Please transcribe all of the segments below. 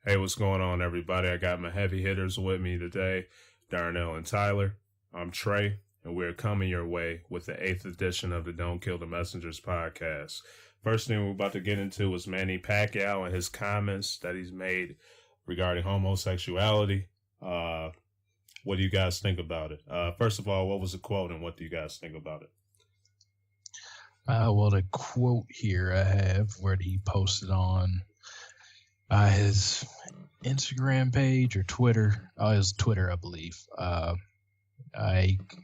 Hey, what's going on, everybody? I got my heavy hitters with me today, Darnell and Tyler. I'm Trey, and we're coming your way with the 8th edition of the Don't Kill the Messengers podcast. First thing we're about to get into is Manny Pacquiao and his comments that he's made regarding homosexuality. What do you guys think about it? First of all, what was the quote, and what do you guys think about it? Well, the quote here I have where he posted on his Instagram page or Twitter. Oh, his Twitter, I believe.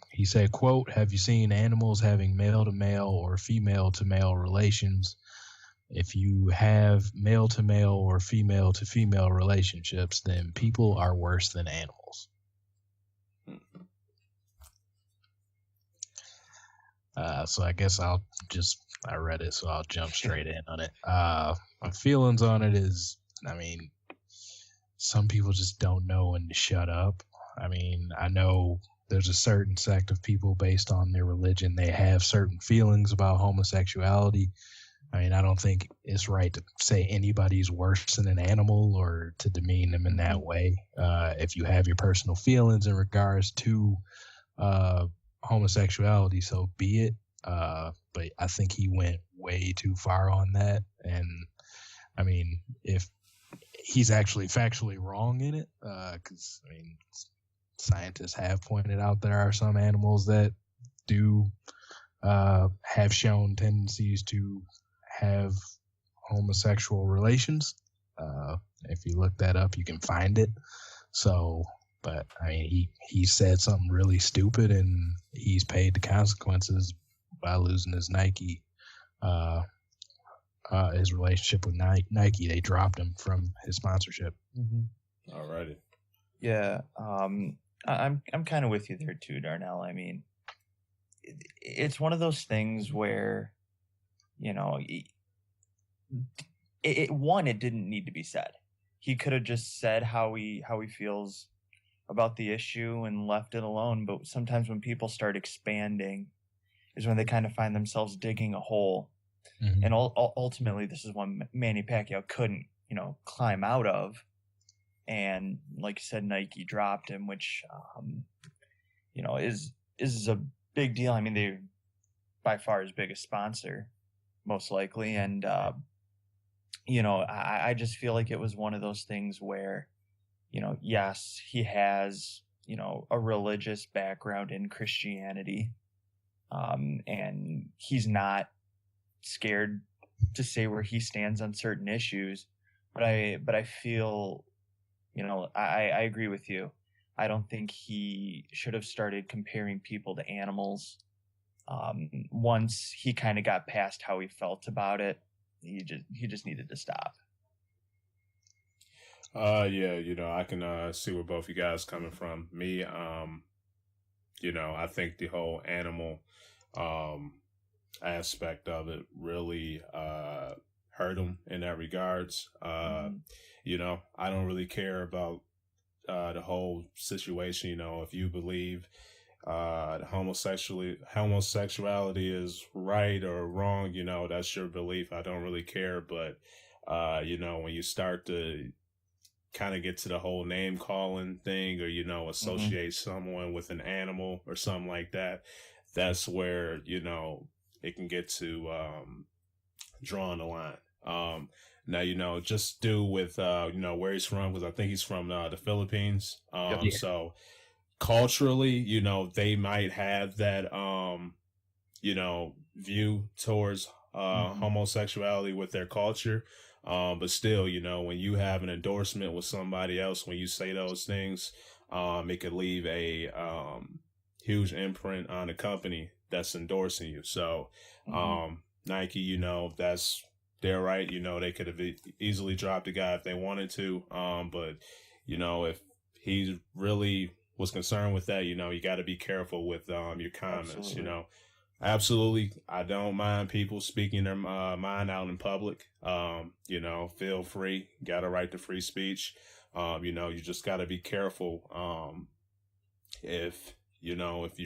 He said, quote, "Have you seen animals having male-to-male or female-to-male relations? If you have male-to-male or female-to-female relationships, then people are worse than animals." So I guess I read it, so I'll jump straight in on it. My feelings on it is, some people just don't know when to shut up. I know there's a certain sect of people based on their religion. They have certain feelings about homosexuality. I don't think it's right to say anybody's worse than an animal or to demean them in that way. If you have your personal feelings in regards to homosexuality, so be it. But I think he went way too far on that. And if he's actually factually wrong in it, because scientists have pointed out there are some animals that do have shown tendencies to have homosexual relations. If you look that up, you can find it. So, but he said something really stupid, and he's paid the consequences by losing his Nike, his relationship with Nike. They dropped him from his sponsorship. Mm-hmm. All righty. Yeah, I'm kind of with you there too, Darnell. It's one of those things where, it didn't need to be said. He could have just said how he feels about the issue and left it alone. But sometimes when people start expanding is when they kind of find themselves digging a hole. Mm-hmm. And ultimately, this is one Manny Pacquiao couldn't, climb out of. And like you said, Nike dropped him, which, is a big deal. They're by far his biggest sponsor, most likely. And, I just feel like it was one of those things where, yes, he has, a religious background in Christianity. And he's not scared to say where he stands on certain issues. But I feel, I agree with you. I don't think he should have started comparing people to animals. Once he kind of got past how he felt about it, he just needed to stop. Yeah, I can see where both you guys coming from. Me, I think the whole animal aspect of it really hurt him in that regards. I don't really care about the whole situation. If you believe homosexuality is right or wrong, that's your belief. I don't really care. But when you start to kind of get to the whole name calling thing, or associate someone with an animal or something like that, that's where it can get to drawing the line. Now, just do with where he's from, because I think he's from the Philippines. So culturally, they might have that view towards homosexuality with their culture. But still, when you have an endorsement with somebody else, when you say those things, it could leave a huge imprint on the company that's endorsing you. So, Nike, that's their right. They could have easily dropped the guy if they wanted to. But, if he really was concerned with that, you got to be careful with your comments. Absolutely. Absolutely. I don't mind people speaking their mind out in public. Feel free. Got a right to free speech. You just got to be careful. If you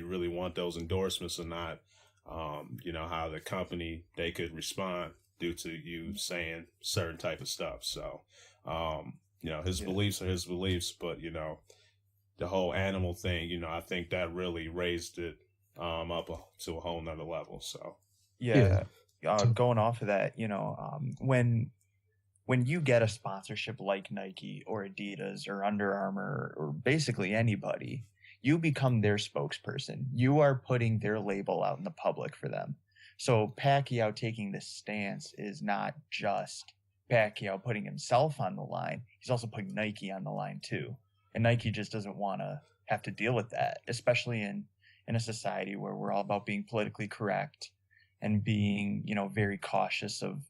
really want those endorsements or not, how the company, they could respond due to you saying certain type of stuff. So, his beliefs are his beliefs, but the whole animal thing, I think that really raised it up to a whole nother level. So going off of that, when you get a sponsorship like Nike or Adidas or Under Armour or basically anybody, you become their spokesperson. You are putting their label out in the public for them. So Pacquiao taking this stance is not just Pacquiao putting himself on the line. He's also putting Nike on the line too. And Nike just doesn't want to have to deal with that, especially in a society where we're all about being politically correct and being, very cautious of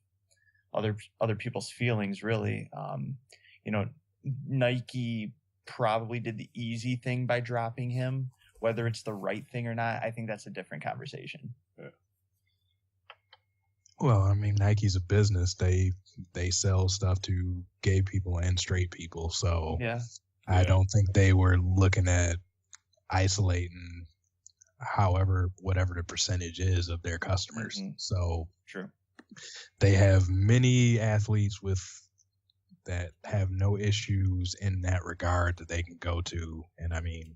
other people's feelings, really. Nike probably did the easy thing by dropping him. Whether it's the right thing or not, I think that's a different conversation. Yeah. Well, I mean, Nike's a business. They sell stuff to gay people and straight people. So I don't think they were looking at isolating whatever the percentage is of their customers. Mm-hmm. So true. They have many athletes that have no issues in that regard that they can go to. And I mean,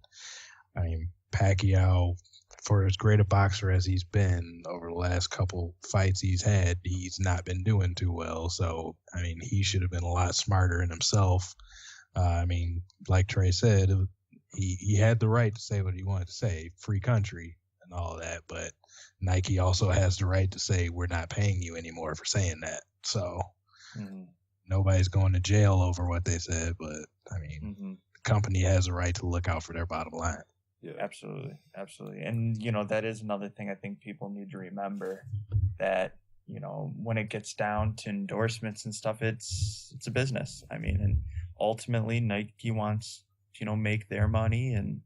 Pacquiao, for as great a boxer as he's been over the last couple fights he's had, he's not been doing too well. So, I mean, he should have been a lot smarter in himself. Like Trey said, he had the right to say what he wanted to say, free country and all that. But Nike also has the right to say, we're not paying you anymore for saying that. So nobody's going to jail over what they said. But, the company has a right to look out for their bottom line. Yeah, absolutely. And, that is another thing I think people need to remember, that, when it gets down to endorsements and stuff, it's a business. And ultimately Nike wants to, make their money and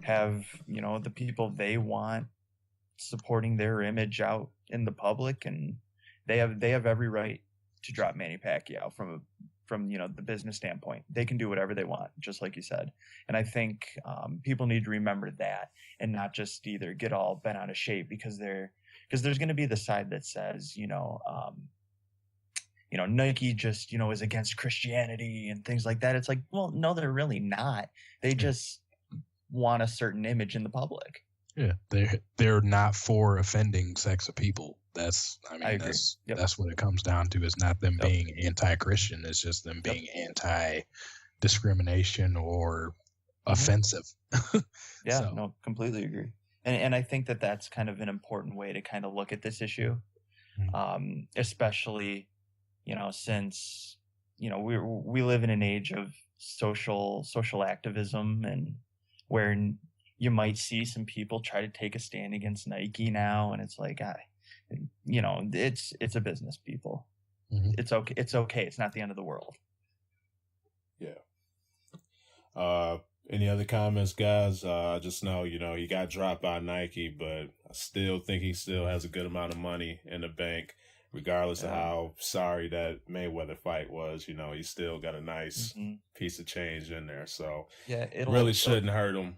have, the people they want supporting their image out in the public. And they have every right to drop Manny Pacquiao from the business standpoint. They can do whatever they want, just like you said. And I think people need to remember that, and not just either get all bent out of shape because there's going to be the side that says, Nike just, is against Christianity and things like that. It's like, well, no, they're really not. They just want a certain image in the public. Yeah, they're not for offending sects of people. That's what it comes down to. Is not them being anti-Christian. It's just them being anti-discrimination or offensive. No, completely agree. And I think that's kind of an important way to kind of look at this issue, especially, since we live in an age of social activism, and where you might see some people try to take a stand against Nike now, and it's like, it's a business, people. Mm-hmm. It's okay. It's not the end of the world. Yeah. Any other comments, guys? I just know, he got dropped by Nike, but I still think he still has a good amount of money in the bank, regardless of how sorry that Mayweather fight was. He still got a nice piece of change in there. So it really shouldn't hurt him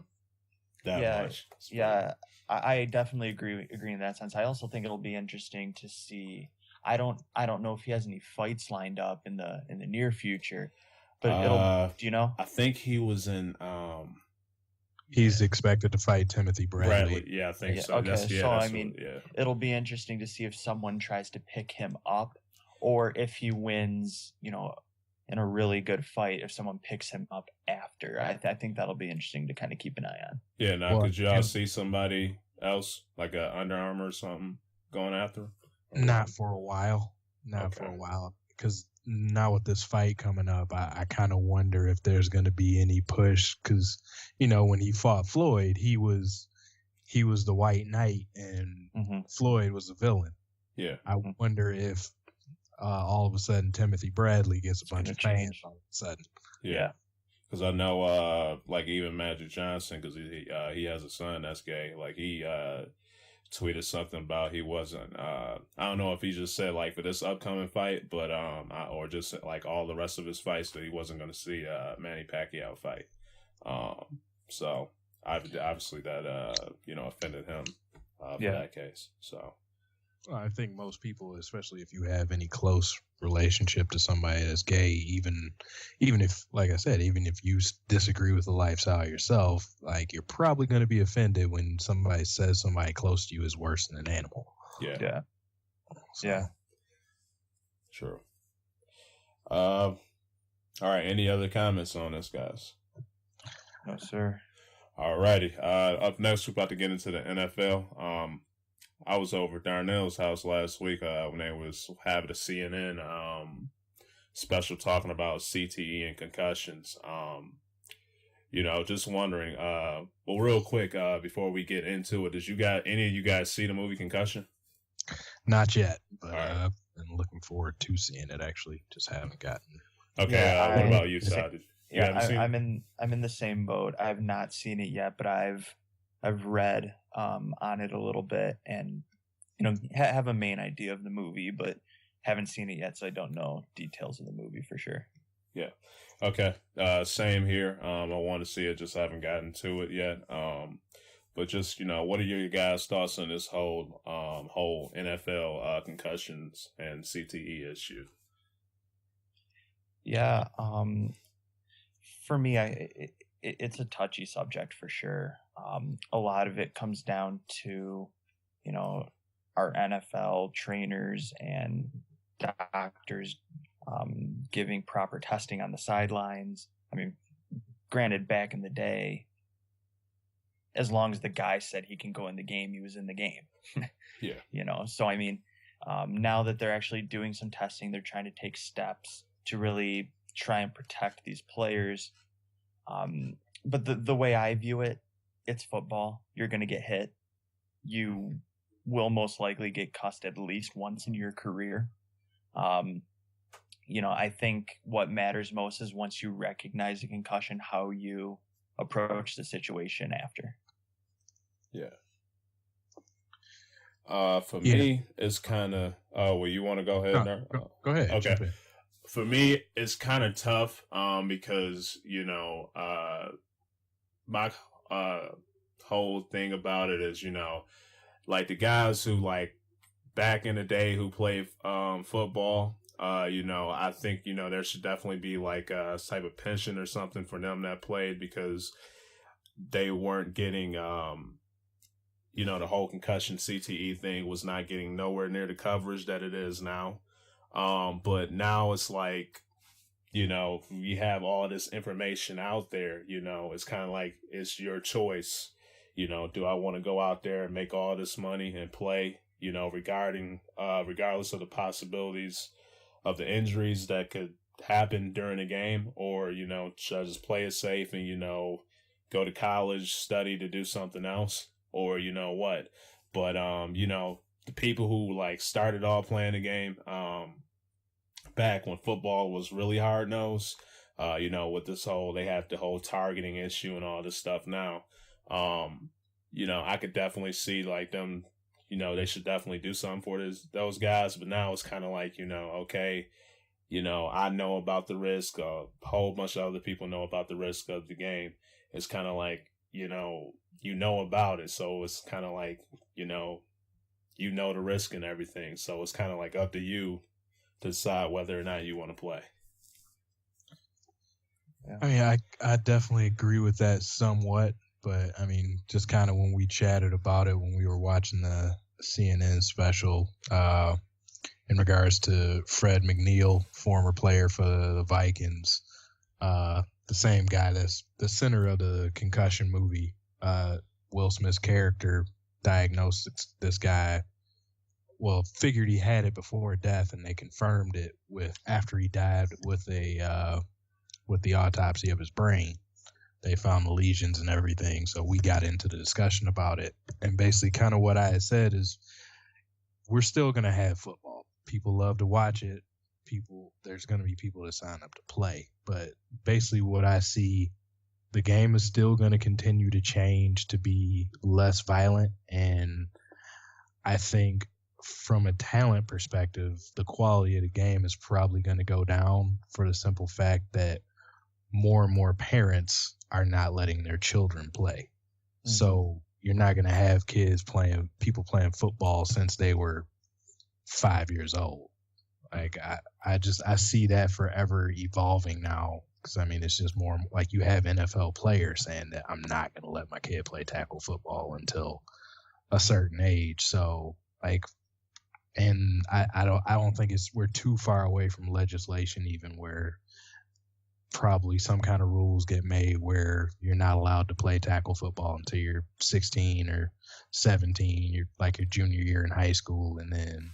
that much. Yeah, I definitely agree in that sense. I also think it'll be interesting to see. I don't know if he has any fights lined up in the near future, but do you know? I think he was in. He's expected to fight Timothy Bradley. Yeah, I think so. Okay, it'll be interesting to see if someone tries to pick him up, or if he wins, in a really good fight, if someone picks him up after. I think that'll be interesting to kind of keep an eye on. Yeah, now could y'all see somebody else, like a Under Armour or something, going after him? Not for a while. Because now with this fight coming up, I kind of wonder if there's going to be any push, because when he fought Floyd, he was the White Knight and Floyd was the villain. Yeah, I wonder if all of a sudden Timothy Bradley gets a bunch of fans all of a sudden. Yeah, because I know like even Magic Johnson, because he has a son that's gay. Like he tweeted something about he wasn't. I don't know if he just said like for this upcoming fight, but or just like all the rest of his fights, that he wasn't going to see Manny Pacquiao fight. So obviously that offended him for that case. So I think most people, especially if you have any close relationship to somebody that's gay, even if, like I said, even if you disagree with the lifestyle yourself, like you're probably going to be offended when somebody says somebody close to you is worse than an animal. Yeah. So, Yeah. True. All right. Any other comments on this, guys? No, sir. All righty. Up next, we're about to get into the NFL. I was over at Darnell's house last week when they was having a CNN special talking about CTE and concussions. Just wondering. Well, real quick, before we get into it, any of you guys see the movie Concussion? not yet, but All right. I've been looking forward to seeing it. Actually, just haven't gotten. Okay. Yeah, what about you, Side? You haven't seen it? I'm in the same boat. I've not seen it yet, but I've read on it a little bit, and have a main idea of the movie, but haven't seen it yet, so I don't know details of the movie for sure. Yeah. Okay. Same here. I want to see it, just haven't gotten to it yet. But just what are your guys' thoughts on this whole NFL concussions and CTE issue? Yeah. For me, it's a touchy subject for sure. A lot of it comes down to, our NFL trainers and doctors giving proper testing on the sidelines. I mean, granted, back in the day, as long as the guy said he can go in the game, he was in the game. Yeah. So I mean, now that they're actually doing some testing, they're trying to take steps to really try and protect these players. But the way I view it, it's football. You're going to get hit. You will most likely get cussed at least once in your career. I think what matters most is once you recognize a concussion, how you approach the situation after. Yeah. For me, it's kind of. Oh, well, you want to go ahead? No, go ahead. Okay. For me, it's kind of tough. Because my whole thing about it is like the guys who like back in the day who played football. I think there should definitely be like a type of pension or something for them that played, because they weren't getting the whole concussion CTE thing was not getting nowhere near the coverage that it is now. But now it's like, we have all this information out there, it's kind of like, it's your choice. Do I want to go out there and make all this money and play, regardless of the possibilities of the injuries that could happen during the game, or, should I just play it safe and, go to college, study to do something else, or, what? But, the people who like started off playing the game, back when football was really hard nosed, with this whole, they have the whole targeting issue and all this stuff now. I could definitely see like them, they should definitely do something for those guys. But now it's kind of like, okay, I know about the risk. A whole bunch of other people know about the risk of the game. It's kind of like, about it. So it's kind of like, the risk and everything. So it's kind of like up to you to decide whether or not you want to play. Yeah. I mean, I definitely agree with that somewhat, but I mean, just kind of when we chatted about it when we were watching the CNN special, in regards to Fred McNeil, former player for the Vikings, the same guy that's the center of the concussion movie, Will Smith's character diagnosed this guy. Well, figured he had it before death, and they confirmed it after he died with the autopsy of his brain. They found the lesions and everything, so we got into the discussion about it. And basically, kind of what I had said is, we're still gonna have football. People love to watch it. There's gonna be people that sign up to play. But basically, what I see, the game is still gonna continue to change to be less violent, and I think, from a talent perspective, the quality of the game is probably going to go down for the simple fact that more and more parents are not letting their children play. Mm-hmm. So you're not going to have people playing football since they were 5 years old. Like I see that forever evolving now. Because I mean, it's just more like you have NFL players saying that I'm not going to let my kid play tackle football until a certain age. So like, and I don't think we're too far away from legislation even where probably some kind of rules get made where you're not allowed to play tackle football until you're 16 or 17. You're like your junior year in high school, and then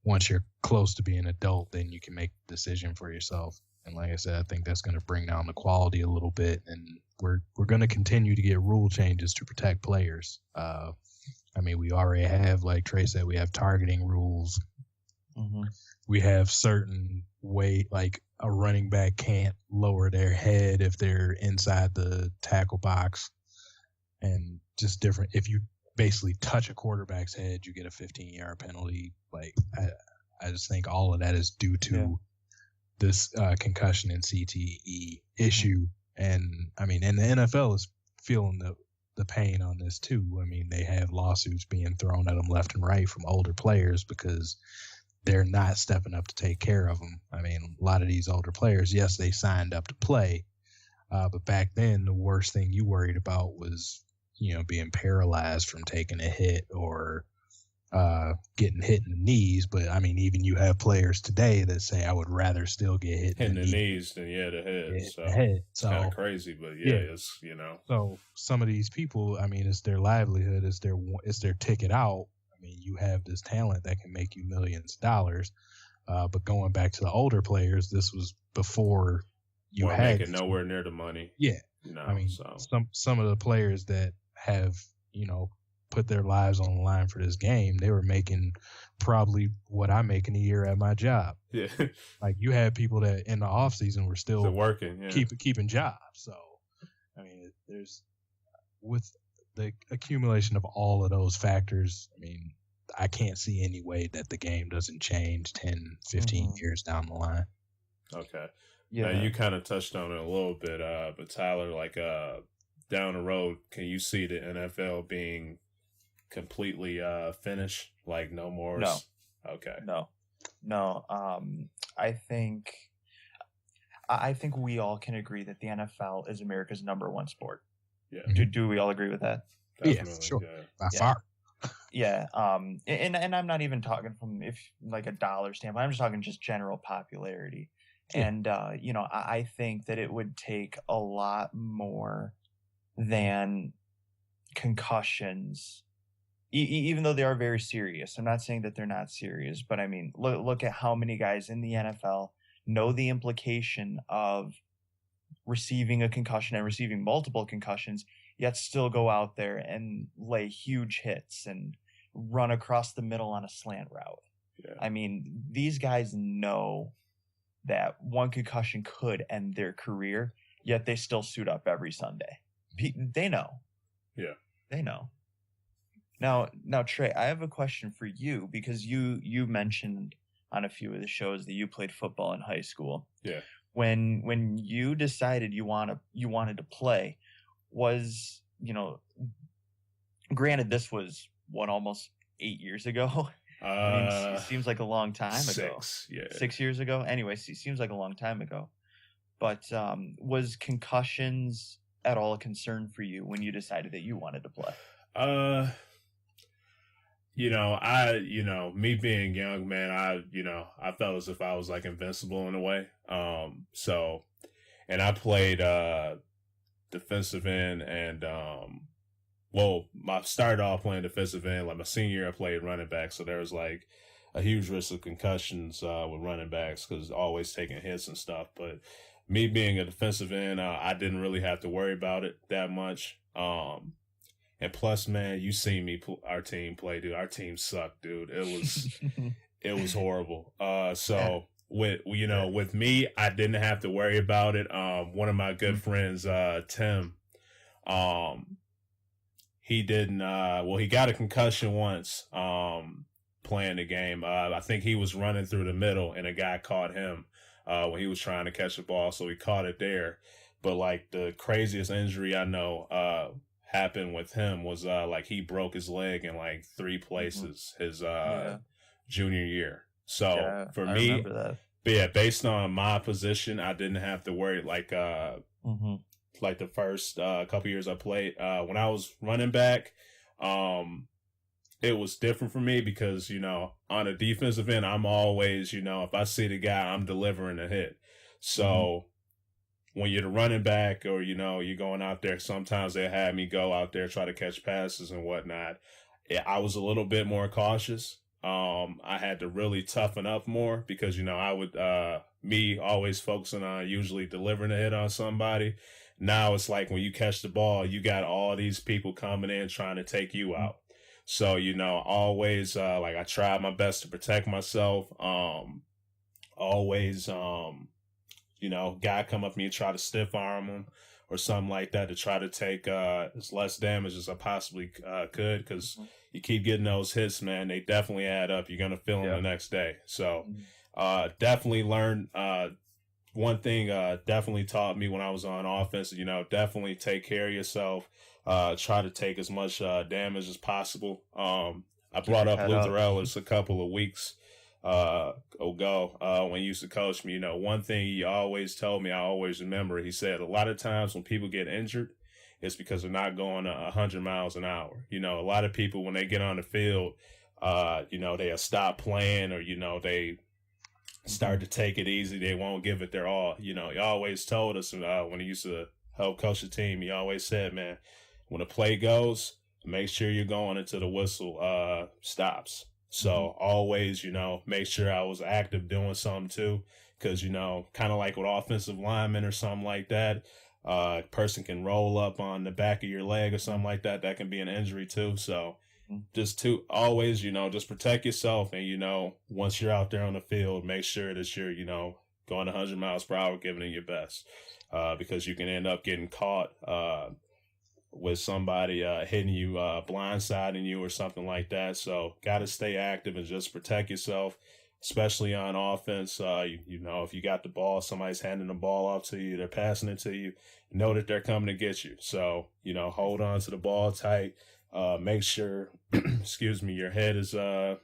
once you're close to being an adult, then you can make the decision for yourself. And like I said, I think that's going to bring down the quality a little bit, and we're going to continue to get rule changes to protect players. I mean, we already have, like Trey said, we have targeting rules. Mm-hmm. We have certain weight, like a running back can't lower their head if they're inside the tackle box, and just different. If you basically touch a quarterback's head, you get a 15-yard penalty. Like I just think all of that is due to this concussion and CTE issue. And I mean, and the NFL is feeling the pain on this too. I mean, they have lawsuits being thrown at them left and right from older players because they're not stepping up to take care of them. I mean, a lot of these older players, yes, they signed up to play, but back then the worst thing you worried about was, being paralyzed from taking a hit or getting hit in the knees. But I mean, even you have players today that say, I would rather still get hit in the knees than the head. So the head. It's kind of crazy, but it's So some of these people, I mean, it's their livelihood, it's their ticket out. I mean, you have this talent that can make you millions of dollars. But going back to the older players, this was before you had making nowhere near the money. Yeah. I mean, some of the players that have, put their lives on the line for this game, they were making probably what I make in a year at my job. Yeah. Like you had people that in the off season were still working, keeping jobs. So, I mean, there's with the accumulation of all of those factors, I mean, I can't see any way that the game doesn't change 10, 15 years down the line. Okay. Yeah. Now, you kind of touched on it a little bit, but Tyler, like down the road, can you see the NFL being completely finished? Like no more? No. Okay. No. I think we all can agree that the NFL is America's number one sport. Yeah. Do we all agree with that? Definitely, yeah, sure. By far. Yeah. And I'm not even talking from like a dollar standpoint. I'm just talking just general popularity. Yeah. And I think that it would take a lot more than concussions, even though they are very serious. I'm not saying that they're not serious, but I mean, look at how many guys in the NFL know the implication of receiving a concussion and receiving multiple concussions, yet still go out there and lay huge hits and run across the middle on a slant route. Yeah. I mean, these guys know that one concussion could end their career, yet they still suit up every Sunday. They know. Yeah. They know. Now, Trey, I have a question for you because you mentioned on a few of the shows that you played football in high school. Yeah. When you decided you wanted to play, was, granted this was almost 8 years ago. I mean, it seems like a long time ago. 6 years ago. Anyways, it seems like a long time ago. But was concussions at all a concern for you when you decided that you wanted to play? Me being young, man, I felt as if I was like invincible in a way. And I played defensive end and I started off playing defensive end. Like my senior year, I played running back, so there was like a huge risk of concussions with running backs because always taking hits and stuff. But me being a defensive end, I didn't really have to worry about it that much. And plus, man, you seen our team play, dude. Our team sucked, dude. It was horrible. With me, I didn't have to worry about it. One of my good friends, Tim, he didn't. He got a concussion once playing the game. I think he was running through the middle, and a guy caught him when he was trying to catch the ball, so he caught it there. But like the craziest injury I know happened with him was like he broke his leg in like 3 places. His junior year. So Yeah, for I me, remember that. but yeah, based on my position, I didn't have to worry Mm-hmm. like the first couple years I played. When I was running back, it was different for me because, you know, on a defensive end, I'm always, you know, if I see the guy, I'm delivering a hit. So when you're the running back or, you know, you're going out there, sometimes they have me go out there, try to catch passes and whatnot. Yeah, I was a little bit more cautious. I had to really toughen up more because, you know, I would, me always focusing on usually delivering a hit on somebody. Now it's like when you catch the ball, you got all these people coming in trying to take you out. So, you know, always, like I tried my best to protect myself. Always, you know, guy come up to me and try to stiff arm him or something like that to try to take as less damage as I possibly could, because you keep getting those hits, man. They definitely add up. You're gonna feel them the next day. So definitely learned one thing. Definitely taught me when I was on offense. You know, definitely take care of yourself. Try to take as much damage as possible. I brought up Luther Ellis a couple of weeks ago when he used to coach me. You know, one thing he always told me, I always remember, he said a lot of times when people get injured, it's because they're not going 100 miles an hour. You know, a lot of people when they get on the field, you know, they'll stop playing, or, you know, they start to take it easy. They won't give it their all. You know, he always told us when he used to help coach the team, he always said, man, when the play goes, make sure you're going until the whistle stops. So always, you know, make sure I was active doing something too, because, you know, kind of like with offensive linemen or something like that, a person can roll up on the back of your leg or something like that. That can be an injury too. So just to always, you know, just protect yourself. And, you know, once you're out there on the field, make sure that you're, you know, going 100 miles per hour, giving it your best, because you can end up getting caught with somebody hitting you, blindsiding you or something like that. So got to stay active and just protect yourself, especially on offense. You know, if you got the ball, somebody's handing the ball off to you, they're passing it to you, know that they're coming to get you. So, you know, hold on to the ball tight. Make sure, excuse me, your head is head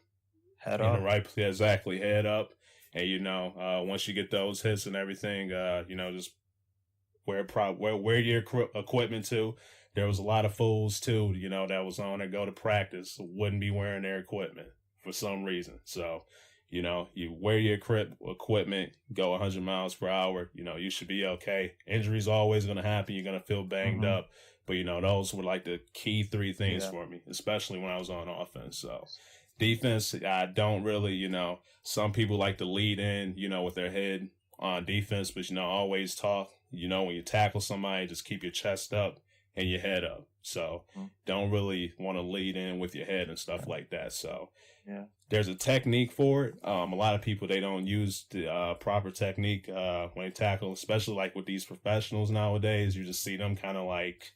in up. the right place. Exactly, head up. And, you know, once you get those hits and everything, you know, just wear your equipment to. There was a lot of fools too, you know, that was on there, go to practice, wouldn't be wearing their equipment for some reason. So, you know, you wear your equipment, go 100 miles per hour, you know, you should be okay. Injuries always going to happen. You're going to feel banged up. But, you know, those were like the key three things for me, especially when I was on offense. So defense, I don't really, you know, some people like to lead in, you know, with their head on defense, but, you know, always talk, you know, when you tackle somebody, just keep your chest up and your head up. So don't really want to lead in with your head and stuff like that. So there's a technique for it. A lot of people, they don't use the proper technique when they tackle, especially like with these professionals nowadays. You just see them kind of like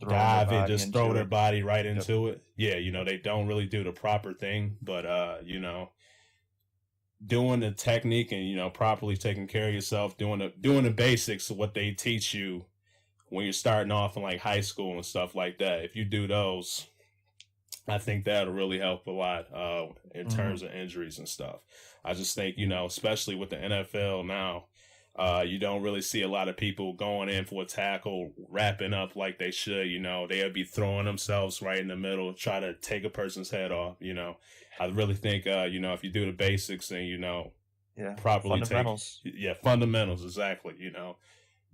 dive in, just throw their body right into it. Yeah, you know, they don't really do the proper thing, but you know, doing the technique and, you know, properly taking care of yourself, doing the basics of what they teach you when you're starting off in like high school and stuff like that. If you do those, I think that'll really help a lot in terms of injuries and stuff. I just think, you know, especially with the NFL now, you don't really see a lot of people going in for a tackle, wrapping up like they should. You know, they'll be throwing themselves right in the middle, try to take a person's head off. You know, I really think, you know, if you do the basics and, you know, properly fundamentals. Fundamentals, exactly. You know,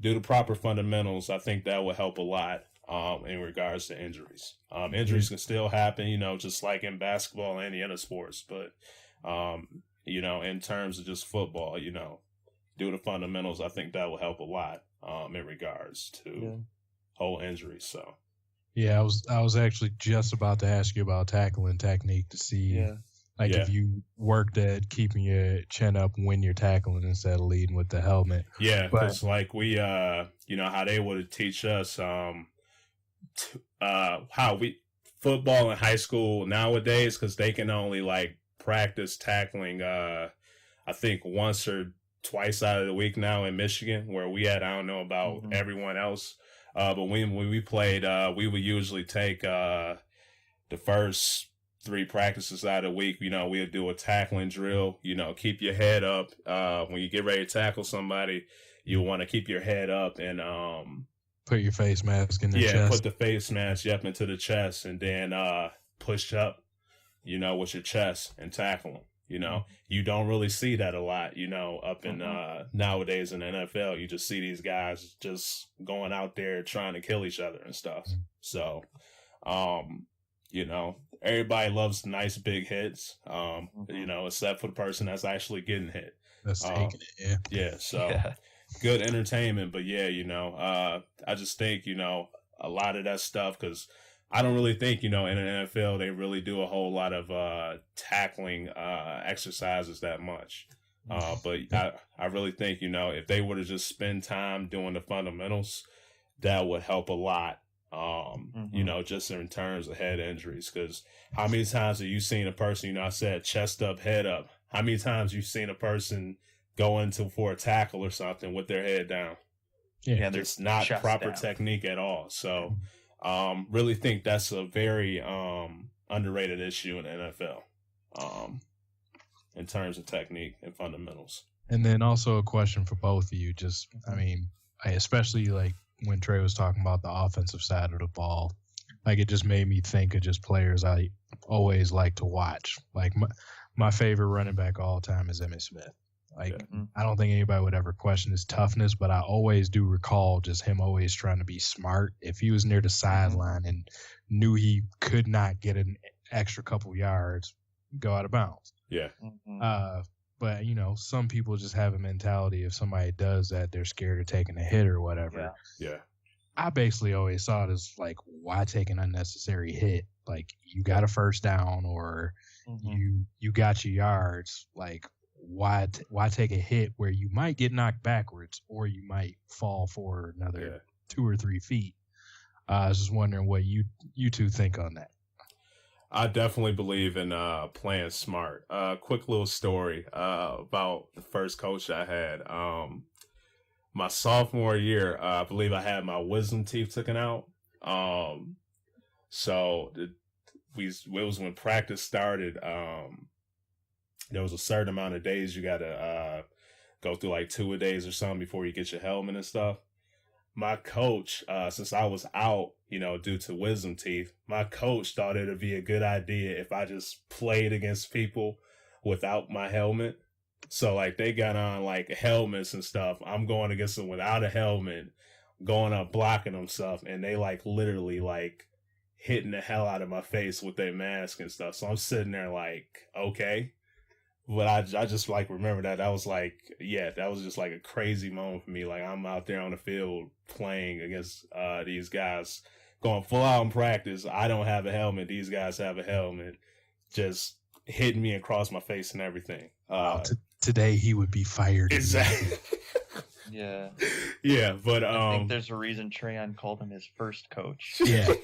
do the proper fundamentals. I think that will help a lot in regards to injuries. Injuries can still happen, you know, just like in basketball and any other sports. But, you know, in terms of just football, you know, do the fundamentals. I think that will help a lot in regards to whole injuries. So, yeah, I was actually just about to ask you about tackling technique to see, if you worked at keeping your chin up when you're tackling instead of leading with the helmet. Yeah, because like we, you know, how they would teach us how we football in high school nowadays, because they can only like practice tackling, I think once or twice out of the week now in Michigan, where we at. I don't know about everyone else, but when we played, we would usually take the first 3 practices out a week, we'll do a tackling drill. Keep your head up. When you get ready to tackle somebody, you want to keep your head up and put your face mask in their chest. Yeah, put the face mask into the chest, and then push up, with your chest and tackle them. You don't really see that a lot, up in nowadays in the NFL. You just see these guys just going out there trying to kill each other and stuff. So, everybody loves nice big hits, except for the person that's actually getting hit. That's taking it, yeah. Yeah, so good entertainment. But yeah, I just think, a lot of that stuff, because I don't really think, in the NFL, they really do a whole lot of tackling exercises that much. But I really think, if they were to just spend time doing the fundamentals, that would help a lot, just in terms of head injuries. Because how many times have you seen a person, I said chest up, head up. How many times you've seen a person go for a tackle or something with their head down? Yeah, it's not proper technique at all. So really think that's a very underrated issue in the NFL in terms of technique and fundamentals. And then also a question for both of you. Just, especially like when Trey was talking about the offensive side of the ball, like it just made me think of just players I always like to watch. Like my favorite running back all time is Emmitt Smith. Like, I don't think anybody would ever question his toughness, but I always do recall just him always trying to be smart. If he was near the sideline and knew he could not get an extra couple yards, go out of bounds. Yeah. But, some people just have a mentality if somebody does that, they're scared of taking a hit or whatever. Yeah. I basically always saw it as like, why take an unnecessary hit? Like, you got a first down or you got your yards. Like, why take a hit where you might get knocked backwards or you might fall for another 2 or 3 feet? I was just wondering what you two think on that. I definitely believe in playing smart. Quick little story about the first coach I had. My sophomore year, I believe I had my wisdom teeth taken out. So it was when practice started. There was a certain amount of days you got to go through, like 2 days or something before you get your helmet and stuff. My coach, since I was out, due to wisdom teeth, my coach thought it would be a good idea if I just played against people without my helmet. So, like, they got on, like, helmets and stuff. I'm going against them without a helmet, going up, blocking them stuff, and they, like, literally, like, hitting the hell out of my face with their mask and stuff. So I'm sitting there like, okay. But I just like remember that was like, that was just like a crazy moment for me. Like I'm out there on the field playing against these guys, going full out in practice. I don't have a helmet. These guys have a helmet, just hitting me across my face and everything. Today he would be fired. Exactly. Yeah. Yeah, but I think there's a reason Treyon called him his first coach. Yeah.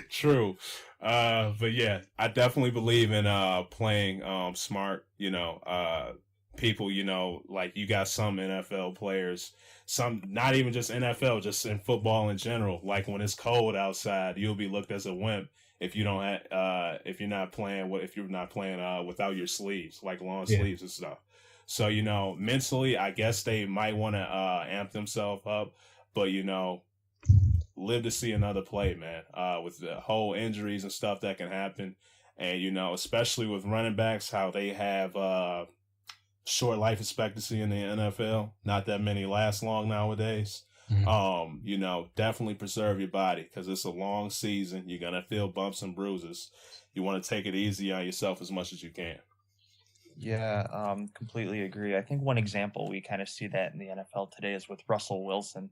True. But yeah, I definitely believe in playing smart, people, like you got some NFL players, some not even just NFL, just in football in general. Like when it's cold outside, you'll be looked as a wimp if you don't if you're not playing without your sleeves, like long sleeves and stuff. So, mentally, I guess they might want to amp themselves up, but live to see another play, man, with the whole injuries and stuff that can happen. And, especially with running backs, how they have short life expectancy in the NFL. Not that many last long nowadays. Mm-hmm. Definitely preserve your body because it's a long season. You're going to feel bumps and bruises. You want to take it easy on yourself as much as you can. Yeah, completely agree. I think one example we kind of see that in the NFL today is with Russell Wilson.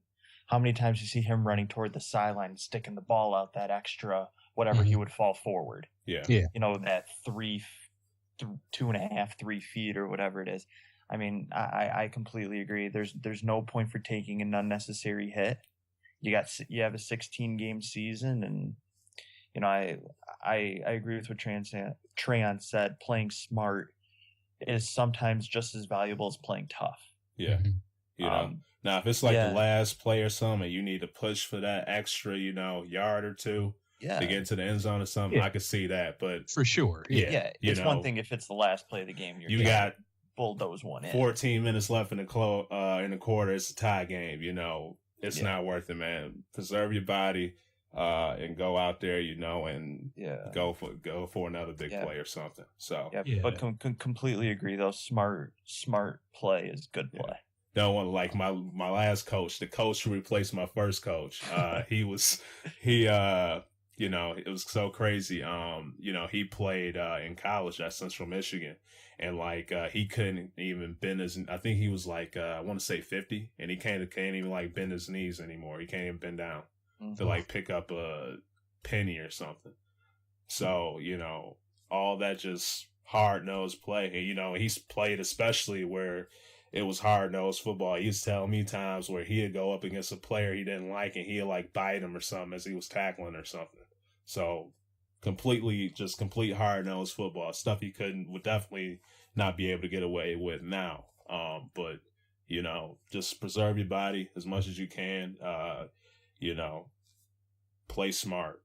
How many times you see him running toward the sideline and sticking the ball out that extra, whatever he would fall forward. Yeah. That 2.5, 3 feet or whatever it is. I mean, I completely agree. There's no point for taking an unnecessary hit. You have a 16-game season, and I agree with what Treyon said. Playing smart is sometimes just as valuable as playing tough. Yeah. Now, if it's like the last play or something, you need to push for that extra, yard or two. to get into the end zone or something, I could see that. But for sure, yeah, it's one thing if it's the last play of the game. You got bulldoze one in. 14 minutes left in the quarter. It's a tie game. It's not worth it, man. Preserve your body. And go out there, and go for another big play or something. So but completely agree though. Smart play is good play. Don't want like my last coach, the coach who replaced my first coach. It was so crazy. He played in college at Central Michigan, and he couldn't even bend his. I think he was I want to say 50, and he can't even bend his knees anymore. He can't even bend down to pick up a penny or something. So, all that just hard-nosed play. And, he's played especially where it was hard-nosed football. He used to tell me times where he'd go up against a player he didn't like and he'd bite him or something as he was tackling or something. So complete hard-nosed football, stuff he would definitely not be able to get away with now. But, just preserve your body as much as you can. Play smart,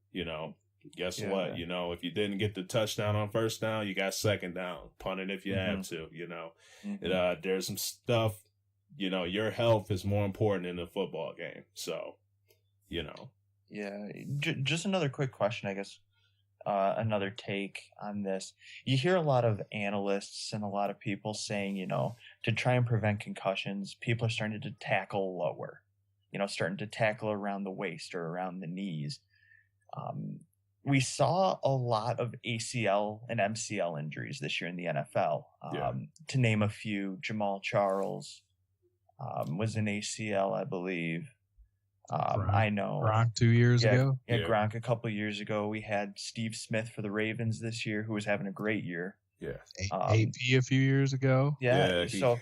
guess what, if you didn't get the touchdown on first down, you got second down, punt it if you have to, there's some stuff, your health is more important in a football game. So, just another quick question, I guess, another take on this. You hear a lot of analysts and a lot of people saying, to try and prevent concussions, people are starting to tackle lower. Starting to tackle around the waist or around the knees. We saw a lot of ACL and MCL injuries this year in the NFL. To name a few, Jamal Charles was an ACL, I believe. I know. Gronk 2 years ago? Yeah, Gronk a couple of years ago. We had Steve Smith for the Ravens this year, who was having a great year. Yeah. AP a few years ago. So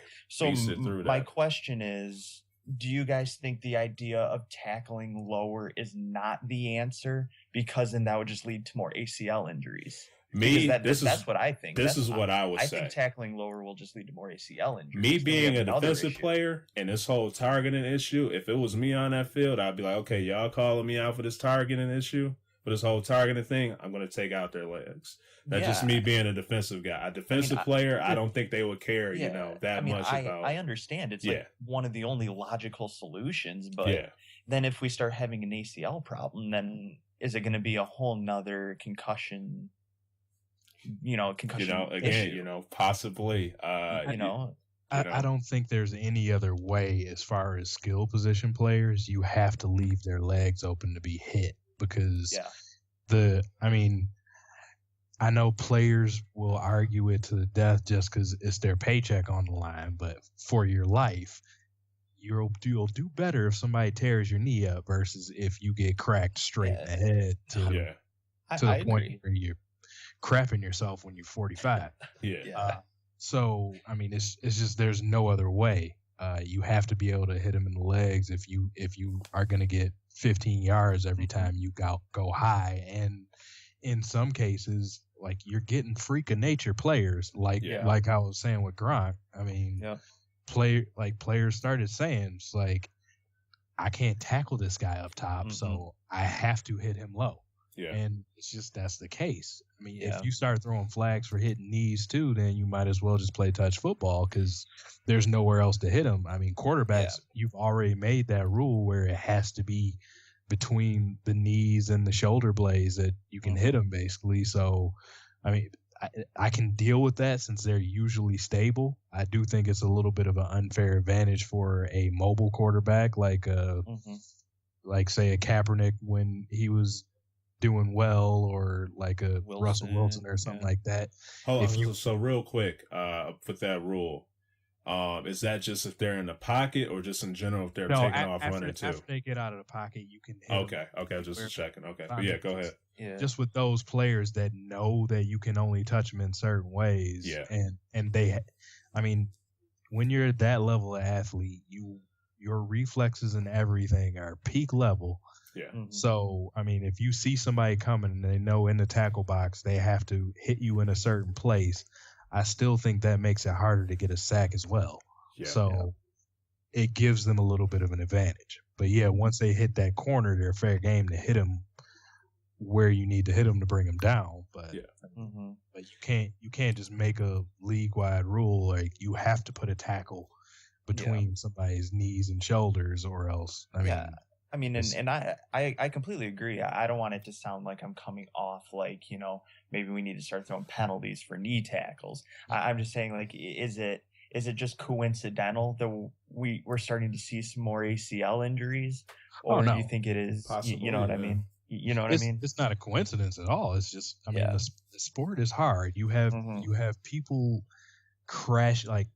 my question is, do you guys think the idea of tackling lower is not the answer? Because then that would just lead to more ACL injuries. That's what I think. This is what I would say. I think tackling lower will just lead to more ACL injuries. Me being a defensive player and this whole targeting issue, if it was me on that field, I'd be like, okay, y'all calling me out for this targeting issue, for this whole targeting thing, I'm going to take out their legs. That's just me being a defensive guy. A defensive player, I don't think they would care, that much about. I understand it's one of the only logical solutions, but then if we start having an ACL problem, then is it going to be a whole nother concussion? Again, possibly. I don't think there's any other way as far as skill position players. You have to leave their legs open to be hit because I know players will argue it to the death just because it's their paycheck on the line, but for your life, you'll do better if somebody tears your knee up versus if you get cracked straight in the head to the point where you're crapping yourself when you're 45. So, it's just there's no other way. You have to be able to hit them in the legs if you are going to get 15 yards every time you go high. And in some cases, you're getting freak of nature players, like I was saying with Gronk. Players started saying, it's I can't tackle this guy up top, so I have to hit him low. Yeah. And it's just that's the case. If you start throwing flags for hitting knees too, then you might as well just play touch football because there's nowhere else to hit them. Quarterbacks, you've already made that rule where it has to be between the knees and the shoulder blades that you can hit them basically. So, I can deal with that since they're usually stable. I do think it's a little bit of an unfair advantage for a mobile quarterback like say a Kaepernick when he was doing well, or like a Russell Wilson or something like that. So real quick, with that rule, is that just if they're in the pocket or just in general if they're taking off running too? After they get out of the pocket, you can hit Okay, just checking. Okay, but go ahead. Yeah. Just with those players that know that you can only touch them in certain ways, and they, when you're at that level of athlete, your reflexes and everything are peak level. Yeah. So, if you see somebody coming and they know in the tackle box they have to hit you in a certain place, I still think that makes it harder to get a sack as well. It gives them a little bit of an advantage. But once they hit that corner, they're fair game to hit them where you need to hit them to bring them down. But Yeah. but you can't just make a league wide rule like you have to put a tackle between somebody's knees and shoulders, or else. I mean, and I completely agree. I don't want it to sound like I'm coming off like, maybe we need to start throwing penalties for knee tackles. I'm just saying, like, is it just coincidental that we're starting to see some more ACL injuries, or do you think it is? Possibly, you know what I mean? You know what I mean? It's not a coincidence at all. It's just, I mean, the sport is hard. You have people crash, like,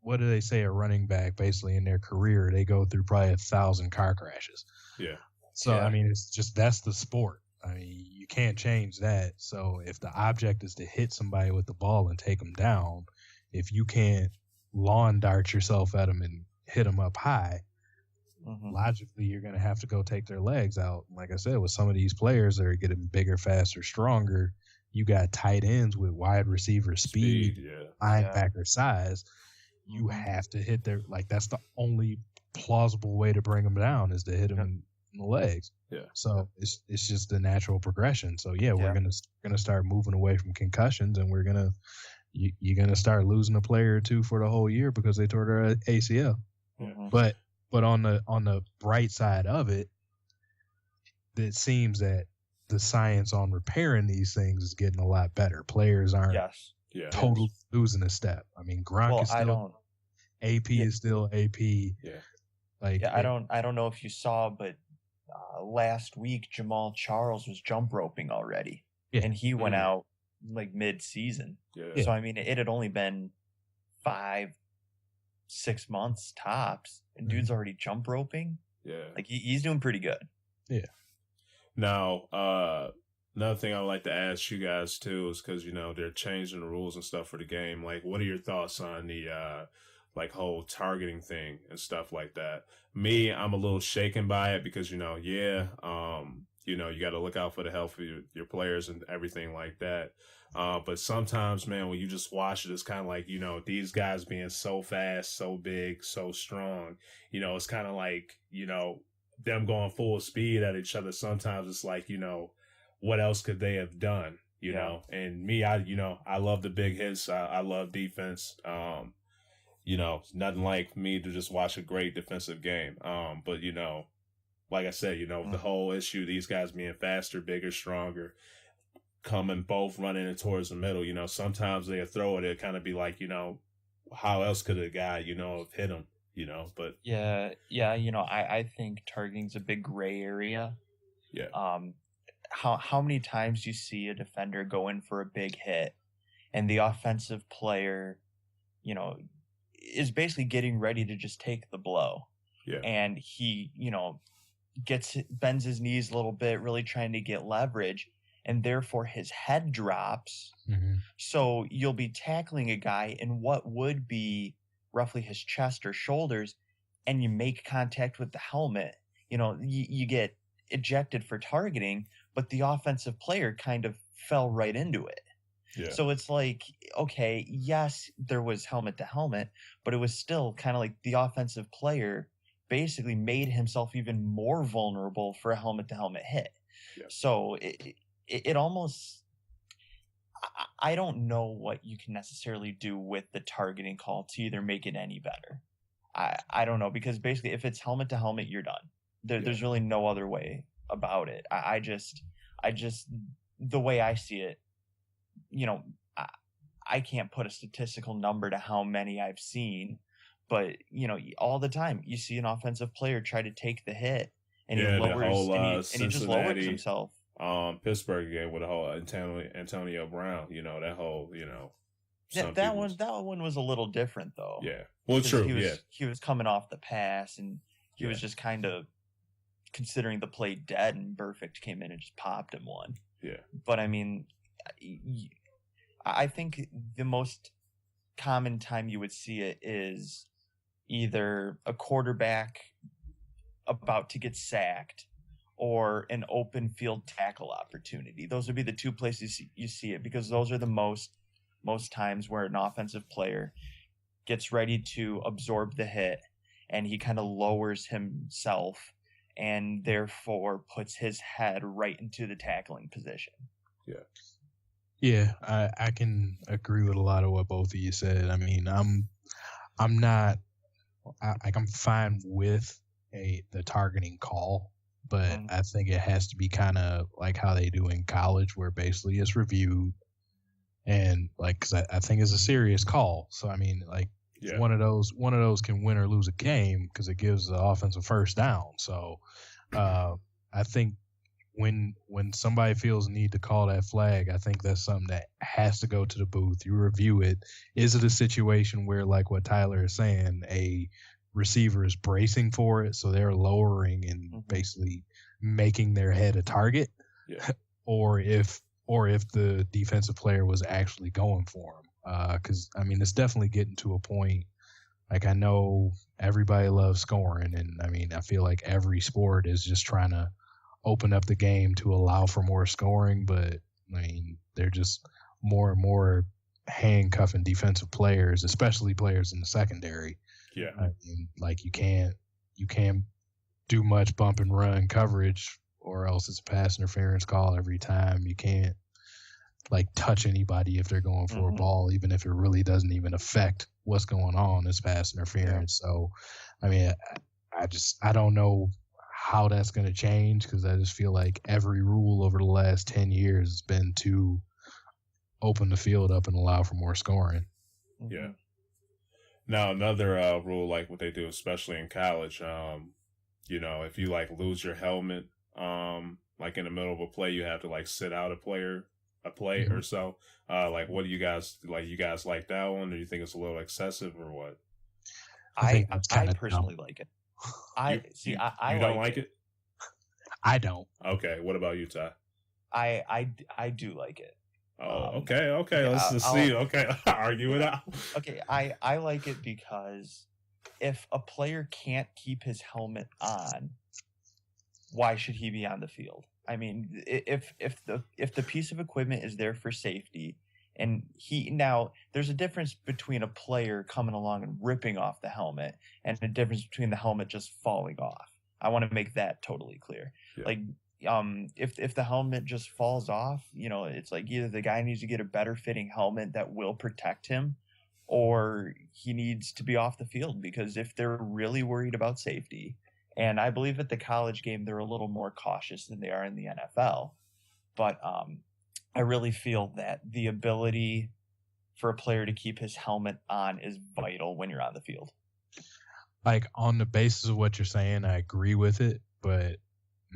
what do they say? A running back, basically in their career, they go through probably 1,000 car crashes. Yeah. So I mean, it's just, that's the sport. I mean, you can't change that. So if the object is to hit somebody with the ball and take them down, if you can't lawn dart yourself at them and hit them up high, logically you're going to have to go take their legs out. Like I said, with some of these players that are getting bigger, faster, stronger, you got tight ends with wide receiver speed, linebacker size. You have to hit their, like, that's the only plausible way to bring them down, is to hit them in the legs. Yeah. So it's just the natural progression. So we're gonna start moving away from concussions, and you're gonna start losing a player or two for the whole year because they tore their ACL. But on the bright side of it, it seems that the science on repairing these things is getting a lot better. Players aren't totally losing a step. I mean, Gronk is still AP is still AP. Yeah. I don't know if you saw, but last week Jamal Charles was jump roping already, and he went out like mid-season. So I mean, it had only been 5-6 months tops, and dude's already jump roping. Yeah, like he's doing pretty good. Yeah. Now, another thing I'd like to ask you guys too is, because they're changing the rules and stuff for the game. Like, what are your thoughts on the like whole targeting thing and stuff like that? Me, I'm a little shaken by it because you got to look out for the health of your players and everything like that. But sometimes, man, when you just watch it, it's kind of like, these guys being so fast, so big, so strong, it's kind of like, them going full speed at each other. Sometimes it's like, what else could they have done? You know, and me, I love the big hits. I love defense. Nothing like me to just watch a great defensive game. But like I said, the whole issue, these guys being faster, bigger, stronger, coming both running in towards the middle, sometimes they throw it, it'll kind of be like, how else could a guy, have hit him, but I think targeting's a big gray area. Yeah. How many times do you see a defender go in for a big hit and the offensive player, is basically getting ready to just take the blow. Yeah. And he, bends his knees a little bit, really trying to get leverage, and therefore his head drops. So you'll be tackling a guy in what would be roughly his chest or shoulders, and you make contact with the helmet. You get ejected for targeting, but the offensive player kind of fell right into it. Yeah. So it's like, okay, yes, there was helmet to helmet, but it was still kind of like the offensive player basically made himself even more vulnerable for a helmet to helmet hit. Yeah. So it almost, I don't know what you can necessarily do with the targeting call to either make it any better. I don't know, because basically if it's helmet to helmet, you're done. There's really no other way about it. I just the way I see it, I can't put a statistical number to how many I've seen, but all the time you see an offensive player try to take the hit, and he lowers and he just lowers himself. Pittsburgh game with the whole Antonio Brown, that whole, that one was a little different though. Yeah, well, true. He was coming off the pass, and he was just kind of considering the play dead, and Burfict came in and just popped him one. Yeah, but I mean, I think the most common time you would see it is either a quarterback about to get sacked or an open field tackle opportunity. Those would be the two places you see it, because those are the most times where an offensive player gets ready to absorb the hit and he kind of lowers himself and therefore puts his head right into the tackling position. Yeah, I can agree with a lot of what both of you said. I mean, I'm not I'm fine with the targeting call, but I think it has to be kind of like how they do in college, where basically it's reviewed and like, because I think it's a serious call. So I mean, like, one of those can win or lose a game because it gives the offense a first down. So I think when somebody feels the need to call that flag, I think that's something that has to go to the booth. You review it. Is it a situation where, like what Tyler is saying, a receiver is bracing for it, so they're lowering and basically making their head a target, or if the defensive player was actually going for him? Because I mean, it's definitely getting to a point. Like, I know everybody loves scoring, and I mean, I feel like every sport is just trying to open up the game to allow for more scoring, but I mean, they're just more and more handcuffing defensive players, especially players in the secondary. Yeah. I mean, like, you can't do much bump and run coverage, or else it's a pass interference call every time. You can't like touch anybody if they're going for a ball, even if it really doesn't even affect what's going on. It's pass interference. So, I mean, I don't know how that's going to change, because I just feel like every rule over the last 10 years has been to open the field up and allow for more scoring. Yeah. Now, another rule, like what they do, especially in college, you know, if you like lose your helmet, like in the middle of a play, you have to like sit out a play or so. Like, what do you guys like? You guys like that one, or do you think it's a little excessive, or what? I personally like it. You don't like it? I don't. Okay, what about you, Ty? I do like it. Oh, okay. Let's see. Okay, argue it out. Okay, I like it because if a player can't keep his helmet on, why should he be on the field? I mean, if the piece of equipment is there for safety, and there's a difference between a player coming along and ripping off the helmet, and a difference between the helmet just falling off. I want to make that totally clear. Yeah. Like, if the helmet just falls off, you know, it's like either the guy needs to get a better fitting helmet that will protect him, or he needs to be off the field, because if they're really worried about safety, and I believe at the college game they're a little more cautious than they are in the NFL, but I really feel that the ability for a player to keep his helmet on is vital when you're on the field. Like, on the basis of what you're saying, I agree with it, but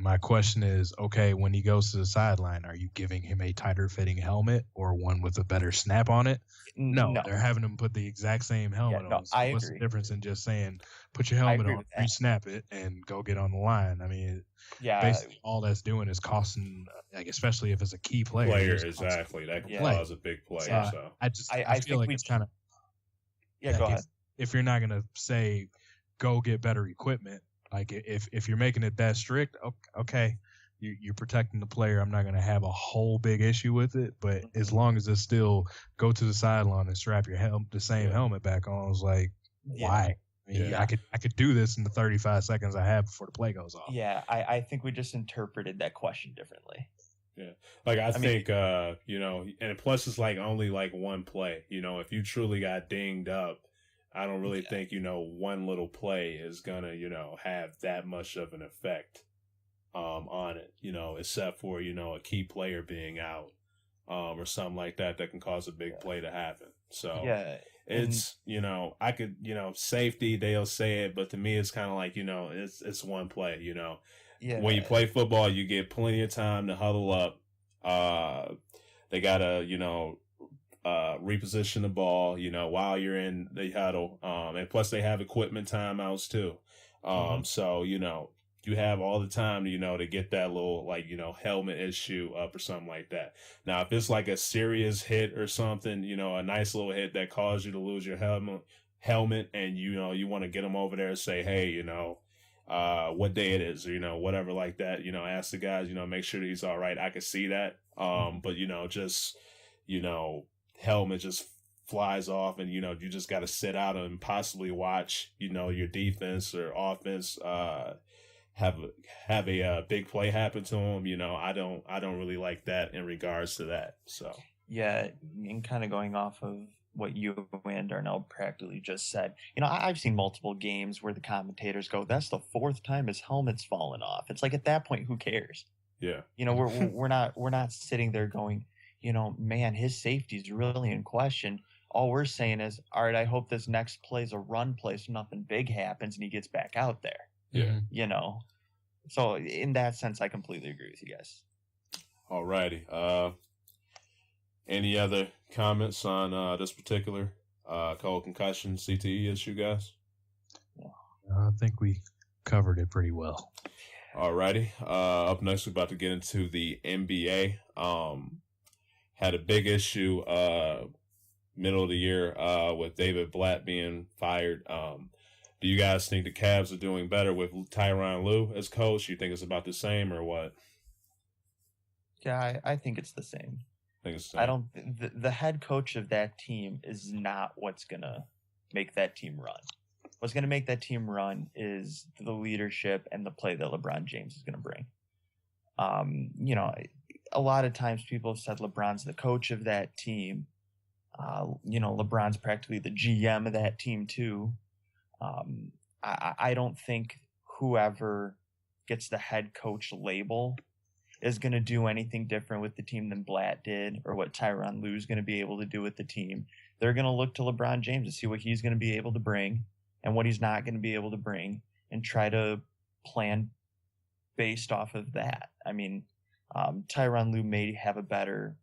my question is, okay, when he goes to the sideline, are you giving him a tighter fitting helmet or one with a better snap on it? No. They're having him put the exact same helmet on. So what's the difference in just saying, put your helmet on, re-snap it, and go get on the line? I mean, basically all that's doing is costing, like, especially if it's a key player. Exactly. That can cause a big play. So I feel like it's kind of... Yeah, go ahead. If you're not going to say, go get better equipment, like, if you're making it that strict, okay, you're protecting the player. I'm not going to have a whole big issue with it, but as long as it's still go to the sideline and strap your the same helmet back on, I was like, why? I mean, I could do this in the 35 seconds I have before the play goes off. Yeah, I think we just interpreted that question differently. Yeah, like I think you know, and plus it's like only like one play. You know, if you truly got dinged up, I don't really think, you know, one little play is gonna, you know, have that much of an effect on it, you know, except for, you know, a key player being out or something like that can cause a big play to happen. So it's, you know, I could, you know, safety, they'll say it, but to me it's kind of like, you know, it's one play, you know. When you play football, you get plenty of time to huddle up. They gotta, you know, reposition the ball, you know, while you're in the huddle. And plus they have equipment timeouts too. So, you know, you have all the time, you know, to get that little, like, you know, helmet issue up or something like that. Now, if it's like a serious hit or something, you know, a nice little hit that caused you to lose your helmet, and, you know, you want to get them over there and say, hey, you know, what day it is, or, you know, whatever like that, you know, ask the guys, you know, make sure that he's all right. I can see that. But, you know, just, you know, helmet just flies off, and, you know, you just got to sit out and possibly watch, you know, your defense or offense, have a big play happen to him. I don't really like that in regards to that. So yeah, and kind of going off of what you and Darnell practically just said, I've seen multiple games where the commentators go, "That's the fourth time his helmet's fallen off." It's like, at that point, who cares? yeah, we're not sitting there going, man, his safety is really in question. All we're saying is, all right, I hope this next play's a run play so nothing big happens and he gets back out there. yeah. So in that sense, I completely agree with you guys. Alrighty. Any other comments on this particular cold concussion CTE issue, guys? I think we covered it pretty well. Alrighty. Up next, we're about to get into the NBA. Had a big issue middle of the year with David Blatt being fired. Do you guys think the Cavs are doing better with Tyronn Lue as coach? You think it's about the same or what? Yeah, I think it's the same. I think it's the same. I don't. The head coach of that team is not what's gonna make that team run. What's gonna make that team run is the leadership and the play that LeBron James is gonna bring. A lot of times people have said LeBron's the coach of that team. LeBron's practically the GM of that team too. I don't think whoever gets the head coach label is going to do anything different with the team than Blatt did, or what Tyronn Lue is going to be able to do with the team. They're going to look to LeBron James to see what he's going to be able to bring and what he's not going to be able to bring, and try to plan based off of that. I mean, Tyronn Lue may have a better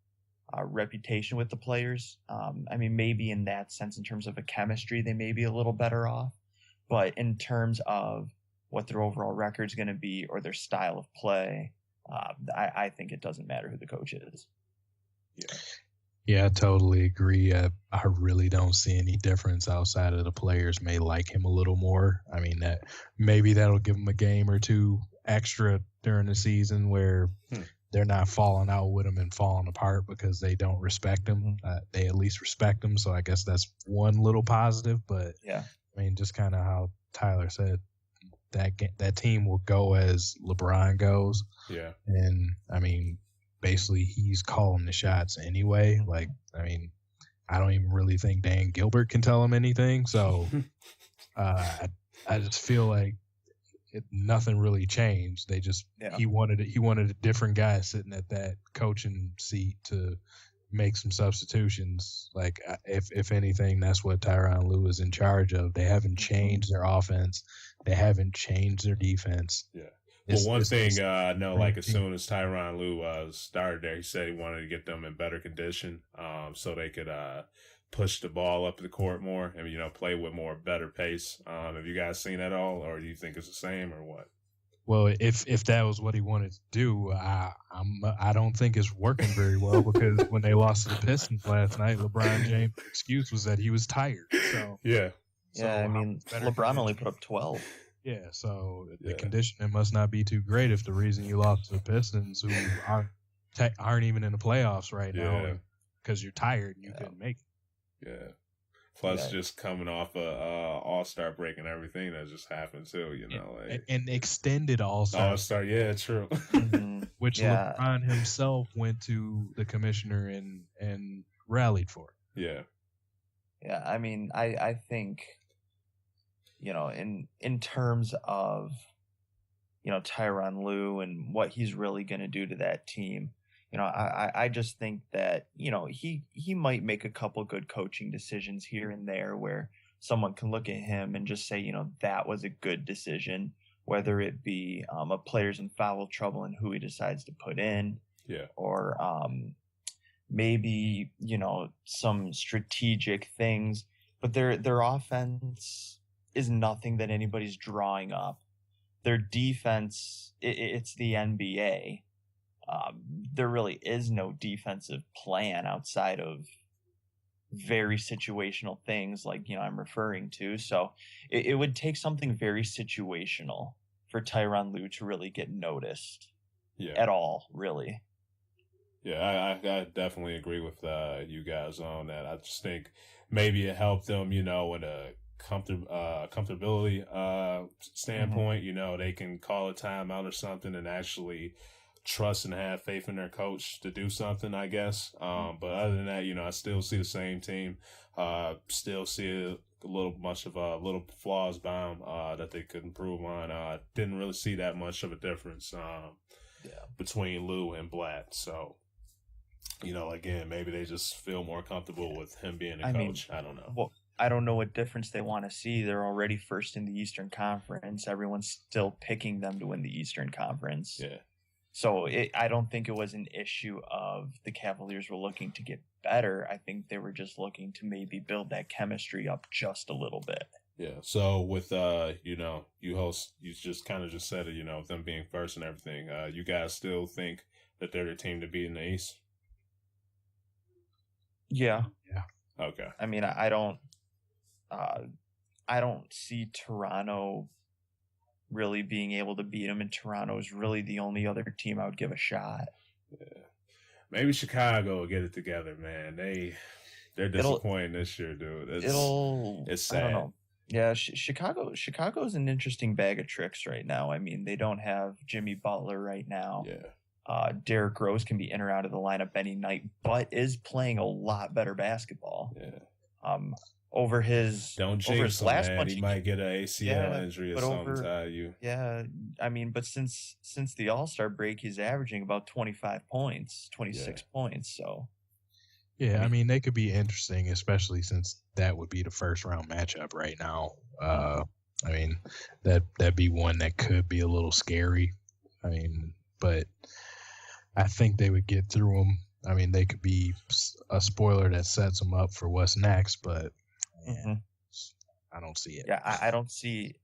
reputation with the players. Maybe in that sense, in terms of a chemistry, they may be a little better off. But in terms of what their overall record is going to be or their style of play, I think it doesn't matter who the coach is. Yeah, I totally agree. I really don't see any difference outside of the players may like him a little more. I mean, that maybe that'll give him a game or two extra during the season where they're not falling out with him and falling apart because they don't respect him. They at least respect him, so I guess that's one little positive. But yeah, I mean, just kind of how Tyler said, that team will go as LeBron goes. Yeah, and I mean, basically he's calling the shots anyway. Like, I mean, I don't even really think Dan Gilbert can tell him anything. So I just feel like nothing really changed. They just he wanted a different guy sitting at that coaching seat to make some substitutions. Like, if anything, that's what Tyronn Lue is in charge of. They haven't changed their offense. They haven't changed their defense. Yeah. Well, one thing I know, like, as soon as Tyronn Lue started there, he said he wanted to get them in better condition, so they could push the ball up the court more and play with better pace. Have you guys seen that all, or do you think it's the same, or what? Well, if that was what he wanted to do, I don't think it's working very well, because when they lost to the Pistons last night, LeBron James' excuse was that he was tired. So yeah. I mean, LeBron only put up 12. Yeah, so the conditioning must not be too great if the reason you lost to the Pistons, who aren't even in the playoffs right now, because you're tired and you couldn't make it. Yeah. Plus, just coming off a All-Star break and everything that just happened too, and extended All-Star. All-Star, yeah, true. Which LeBron himself went to the commissioner and rallied for. Yeah. Yeah, I mean, I think, in terms of, Tyronn Lue and what he's really going to do to that team, I just think that, he might make a couple good coaching decisions here and there where someone can look at him and just say, that was a good decision, whether it be a player's in foul trouble and who he decides to put in, or maybe, some strategic things, but their offense is nothing that anybody's drawing up. Their defense, it's the NBA. There really is no defensive plan outside of very situational things like, I'm referring to. So it would take something very situational for Tyronn Lue to really get noticed at all, really. Yeah, I definitely agree with you guys on that. I just think maybe it helped them, in a comfortability standpoint, you know, they can call a timeout or something and actually trust and have faith in their coach to do something, I guess. But other than that, you know, I still see the same team. Still see a little flaws by them that they could improve on. Didn't really see that much of a difference between Lou and Blatt. So, you know, again, maybe they just feel more comfortable with him being a coach. I don't know. Well, I don't know what difference they want to see. They're already first in the Eastern Conference. Everyone's still picking them to win the Eastern Conference. Yeah. So I don't think it was an issue of the Cavaliers were looking to get better. I think they were just looking to maybe build that chemistry up just a little bit. Yeah. So with you know, you just kind of just said it, you know, them being first and everything. You guys still think that they're the team to beat in the East? Yeah. Yeah. Okay. I mean, I don't see Toronto really being able to beat them, and Toronto is really the only other team I would give a shot. Yeah. Maybe Chicago will get it together, man. They're disappointing this year, dude. It's sad. I don't know. Yeah, Chicago's an interesting bag of tricks right now. I mean, they don't have Jimmy Butler right now. Yeah. Derrick Rose can be in or out of the lineup any night, but is playing a lot better basketball. Yeah. Over his last man. bunch, he might get an ACL injury or something. Yeah, I mean, but since the All-Star break, he's averaging about 25 points, 26 points. So, yeah, I mean, they could be interesting, especially since that would be the first round matchup right now. I mean, that'd be one that could be a little scary. I mean, but I think they would get through them. I mean, they could be a spoiler that sets them up for what's next, but I don't see it. Yeah, I don't see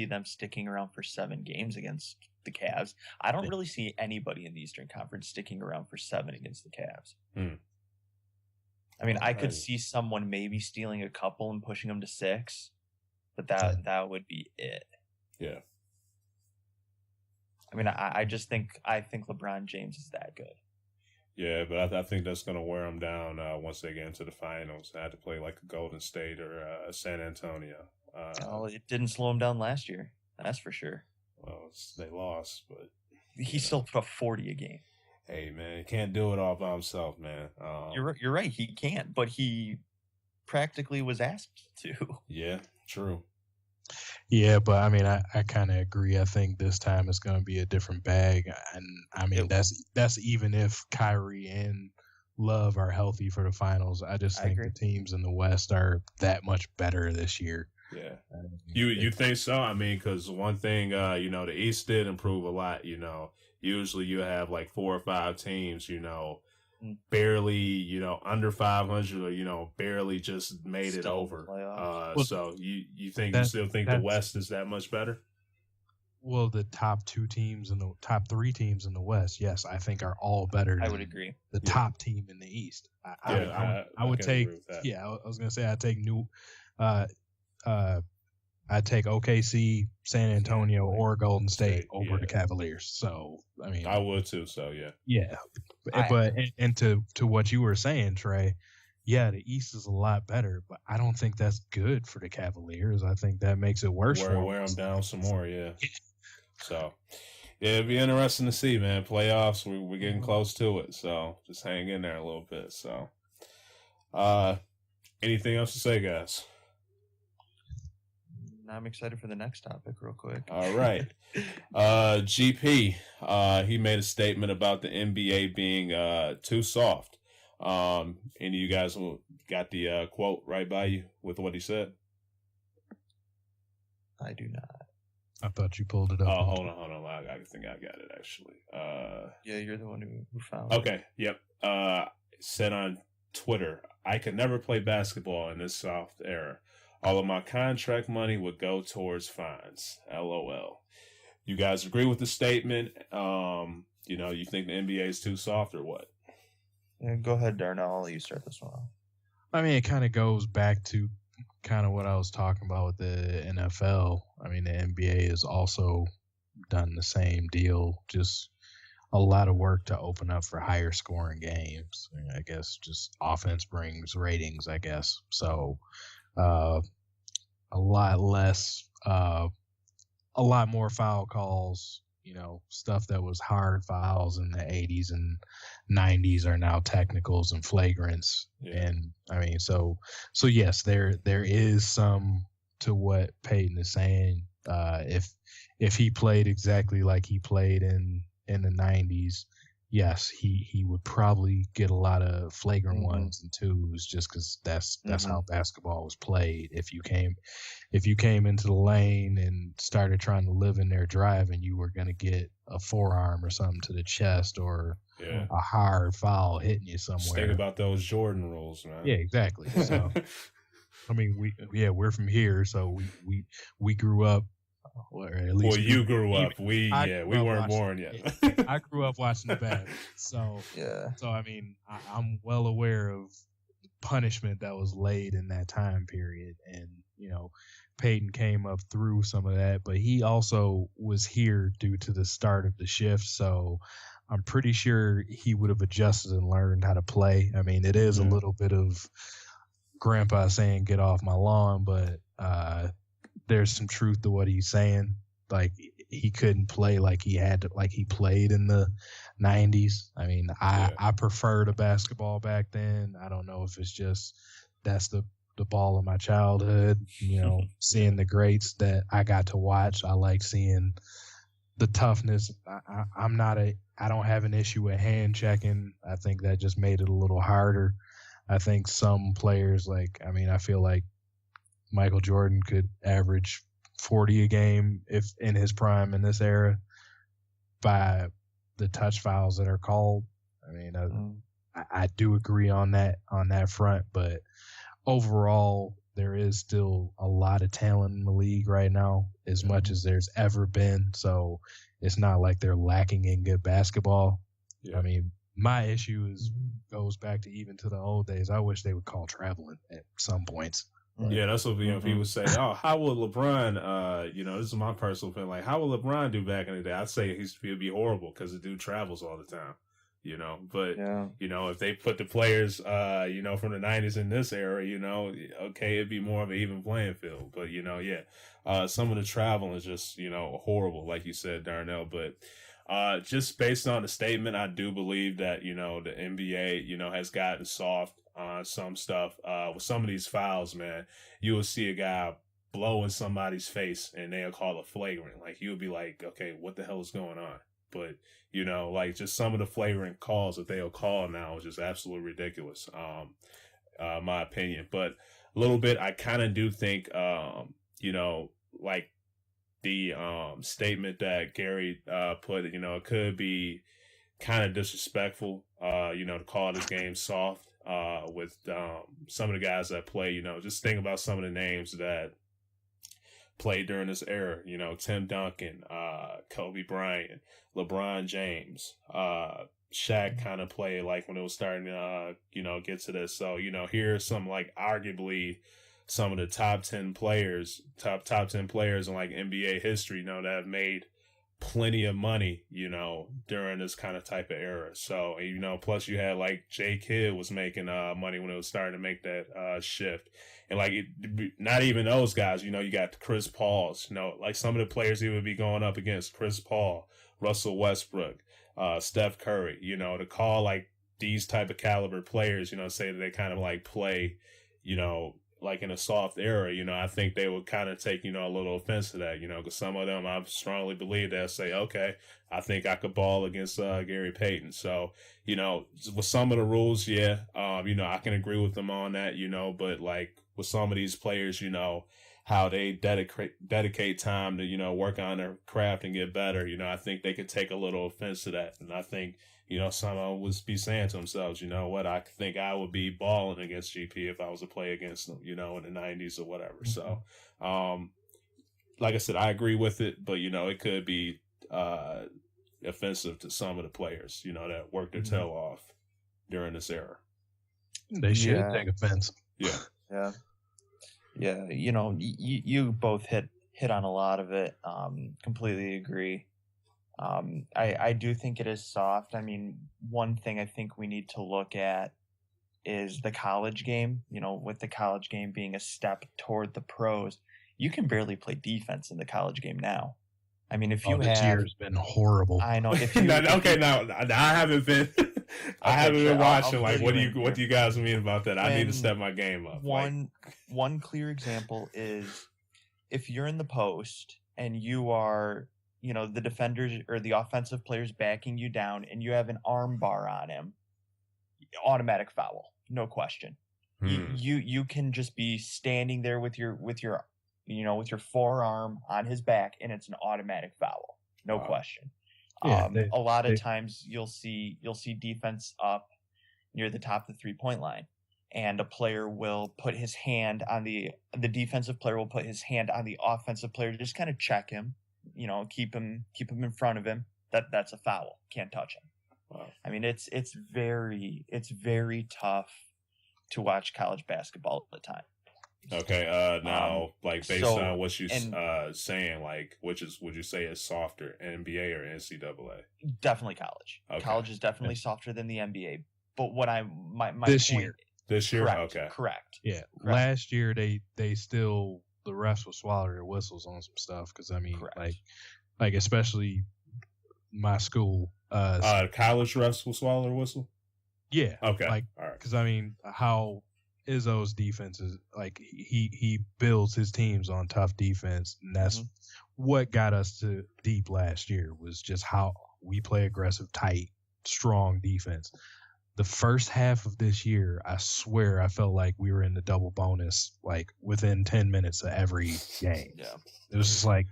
them sticking around for 7 games against the Cavs. I don't really see anybody in the Eastern Conference sticking around for 7 against the Cavs. I mean, I could see someone maybe stealing a couple and pushing them to 6, but that would be it. Yeah. I mean, I think LeBron James is that good. Yeah, but I think that's going to wear them down once they get into the finals. They had to play like a Golden State or San Antonio. Well, it didn't slow him down last year. That's for sure. Well, they lost, but he still put up 40 a game. Hey, man, he can't do it all by himself, man. You're right. He can't, but he practically was asked to. Yeah, true. Yeah, but I mean, I kind of agree. I think this time it's going to be a different bag, and I mean that's even if Kyrie and Love are healthy for the finals. I just think the teams in the West are that much better this year. Yeah, you think so? I mean, because one thing, you know, the East did improve a lot. You know, usually you have like 4 or 5 teams, you know, barely, you know, under 500 or, you know, barely just made it over. So you still think the West is that much better? Well, the top 2 teams and the top 3 teams in the West, yes, I think are all better. I would agree. The top team in the East. I would take. Yeah, I was gonna say I'd take I'd take OKC, San Antonio, or Golden State over the Cavaliers. So, I mean, I would too. So, yeah. Yeah. But to what you were saying, Trey, yeah, the East is a lot better, but I don't think that's good for the Cavaliers. I think that makes it worse for them. Wear them down some more, yeah. So, yeah, it'd be interesting to see, man. Playoffs, we're getting close to it. So, just hang in there a little bit. So, anything else to say, guys? I'm excited for the next topic real quick. All right. GP, he made a statement about the NBA being too soft. Any of you guys got the quote right by you with what he said? I do not. I thought you pulled it up. Oh, hold on. I think I got it, actually. Yeah, you're the one who found it. Okay, yep. Said on Twitter, I could never play basketball in this soft era. All of my contract money would go towards fines. LOL. You guys agree with the statement? You know, you think the NBA is too soft or what? Yeah, go ahead, Darnell. I'll let you start this one off. I mean, it kind of goes back to kind of what I was talking about with the NFL. I mean, the NBA has also done the same deal, just a lot of work to open up for higher scoring games. I guess just offense brings ratings, I guess. So, a lot less, a lot more foul calls. Stuff that was hard fouls in the 80s and 90s are now technicals and flagrants. Yeah. And I mean, so yes, there is some to what Peyton is saying. If he played exactly like he played in the 90s, yes, he would probably get a lot of flagrant ones and twos, just because that's how basketball was played. If you came into the lane and started trying to live in their drive, and you were going to get a forearm or something to the chest, or a hard foul hitting you somewhere. Just think about those Jordan rules, man. Yeah, exactly. So I mean, we're from here, so we grew up. Or at least you grew up. We weren't born yet. I grew up watching the bad. So I mean, I'm well aware of the punishment that was laid in that time period, and Peyton came up through some of that, but he also was here due to the start of the shift. So I'm pretty sure he would have adjusted and learned how to play. I mean, it is a little bit of grandpa saying, "Get off my lawn," but there's some truth to what he's saying. Like, he couldn't play like he played in the 90s. I mean, I preferred a basketball back then. I don't know if it's just that's the ball of my childhood, seeing the greats that I got to watch. I like seeing the toughness. I don't have an issue with hand checking. I think that just made it a little harder. I think some players, I feel like Michael Jordan could average 40 a game if in his prime in this era by the touch fouls that are called. I mean, I do agree on that front, but overall, there is still a lot of talent in the league right now, as much as there's ever been. So it's not like they're lacking in good basketball. Yeah. I mean, my issue goes back to even to the old days. I wish they would call traveling at some points. Yeah, that's what people say. Oh, how will LeBron? This is my personal opinion. Like, how will LeBron do back in the day? I'd say he'd be horrible because the dude travels all the time. But if they put the players, from the 90s in this era, okay, it'd be more of an even playing field. But some of the traveling is just horrible, like you said, Darnell. But just based on the statement, I do believe that the NBA, has gotten soft on some stuff. With some of these fouls, man, you will see a guy blow in somebody's face and they'll call it flagrant. Like, you'll be like, okay, what the hell is going on? But just some of the flagrant calls that they'll call now is just absolutely ridiculous. My opinion. But a little bit, I kind of do think, like the statement that Gary put, it could be kind of disrespectful, to call this game soft. With some of the guys that play, just think about some of the names that played during this era, Tim Duncan, Kobe Bryant, LeBron James, Shaq kind of played like when it was starting to, get to this. So, here's some arguably some of the top 10 players in NBA history, that have made plenty of money, during this kind of type of era. So, plus you had J. Kidd was making money when it was starting to make that shift. And not even those guys, you got Chris Paul's, some of the players he would be going up against: Chris Paul, Russell Westbrook, Steph Curry, to call these type of caliber players, say that they kind of play, in a soft era, I think they would kind of take, a little offense to that, because some of them, I strongly believe they'll say, okay, I think I could ball against Gary Payton. So, with some of the rules, I can agree with them on that, but with some of these players, how they dedicate time to, work on their craft and get better, I think they could take a little offense to that. And I think, someone would be saying to themselves, what, I think I would be balling against GP if I was to play against them, in the 90s or whatever. Mm-hmm. So, like I said, I agree with it, but, it could be offensive to some of the players, that worked their tail off during this era. They should take offense. Yeah. Yeah. Yeah. You both hit on a lot of it. Completely agree. I do think it is soft. I mean, one thing I think we need to look at is the college game, with the college game being a step toward the pros. you can barely play defense in the college game now. I mean, if you this have, year's been horrible. I know. If you, now I haven't been. I haven't been watching. I'll Like, fill what you do in what do you guys mean about that? I need to When step my game up. one clear example is if you're in the post and you are, the defenders or the offensive players backing you down, and you have an arm bar on him, automatic foul, no question. You can just be standing there with your forearm on his back, and it's an automatic foul, no question. Yeah, a lot of times you'll see defense up near the top of the 3-point line, and a player will put his hand on the defensive player will put his hand on the offensive player to just kind of check him, keep him in front of him. That's a foul. Can't touch him. Wow. I mean, it's very tough to watch college basketball at the time. Okay. Now, like, based on what you saying, like, would you say is softer, NBA or NCAA? Definitely college. Okay. College is definitely softer than the NBA. But what my This point, year. This year, correct, okay, correct. Yeah, Correct. last year they still, the refs will swallow their whistles on some stuff, because I mean, Correct. like especially my school. college refs will swallow their whistle. Yeah. Okay. Like, all right. because I mean, how Izzo's defense is, like, he builds his teams on tough defense, and that's what got us to deep last year, was just how we play aggressive, tight, strong defense. The first half of this year, I swear I felt like we were in the double bonus, like, within 10 minutes of every game. Yeah. It was just like,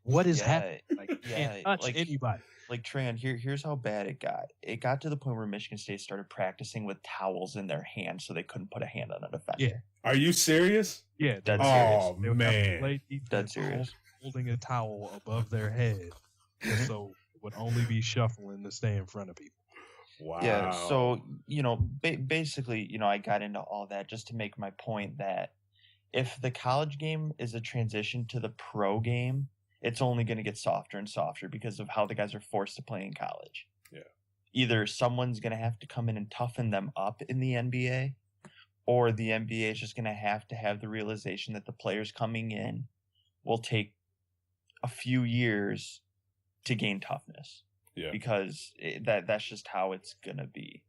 what is happening? Like, yeah, can't touch anybody. Like, Tran, here's how bad it got. It got to the point where Michigan State started practicing with towels in their hands so they couldn't put a hand on a defender. Yeah. Are you serious? Yeah. Dead Oh serious. They would have to man. play defense Dead serious. holding a towel above their head, so it would only be shuffling to stay in front of people. Wow. Yeah, so, basically, I got into all that just to make my point that if the college game is a transition to the pro game, it's only going to get softer and softer because of how the guys are forced to play in college. Yeah. Either someone's going to have to come in and toughen them up in the NBA, or the NBA is just going to have the realization that the players coming in will take a few years to gain toughness. Yeah. Because that's just how it's gonna be.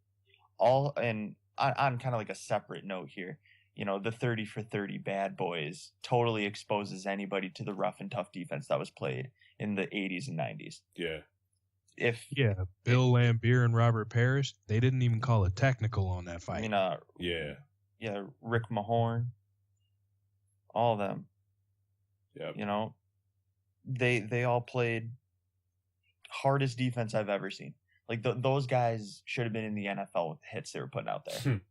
On kind of like a separate note here, the 30 for 30 bad boys totally exposes anybody to the rough and tough defense that was played in the 80s and 90s. Yeah. Bill Lambier and Robert Parrish, they didn't even call a technical on that fight. Yeah, Rick Mahorn, all of them. Yeah. They all played hardest defense I've ever seen. Like, those guys should have been in the NFL with the hits they were putting out there.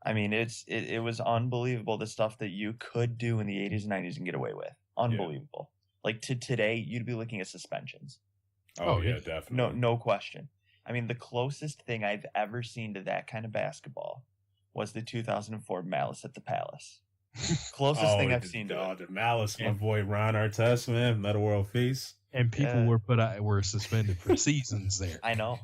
I mean, it was unbelievable, the stuff that you could do in the 80s and 90s and get away with. Unbelievable. Yeah. Like, to today, you'd be looking at suspensions. Oh yeah, definitely. No question. I mean, the closest thing I've ever seen to that kind of basketball was the 2004 Malice at the Palace. Closest thing I've seen to it. The Malice, my boy Ron Artest, man, Meta World Feast. And people were suspended for seasons there. I know.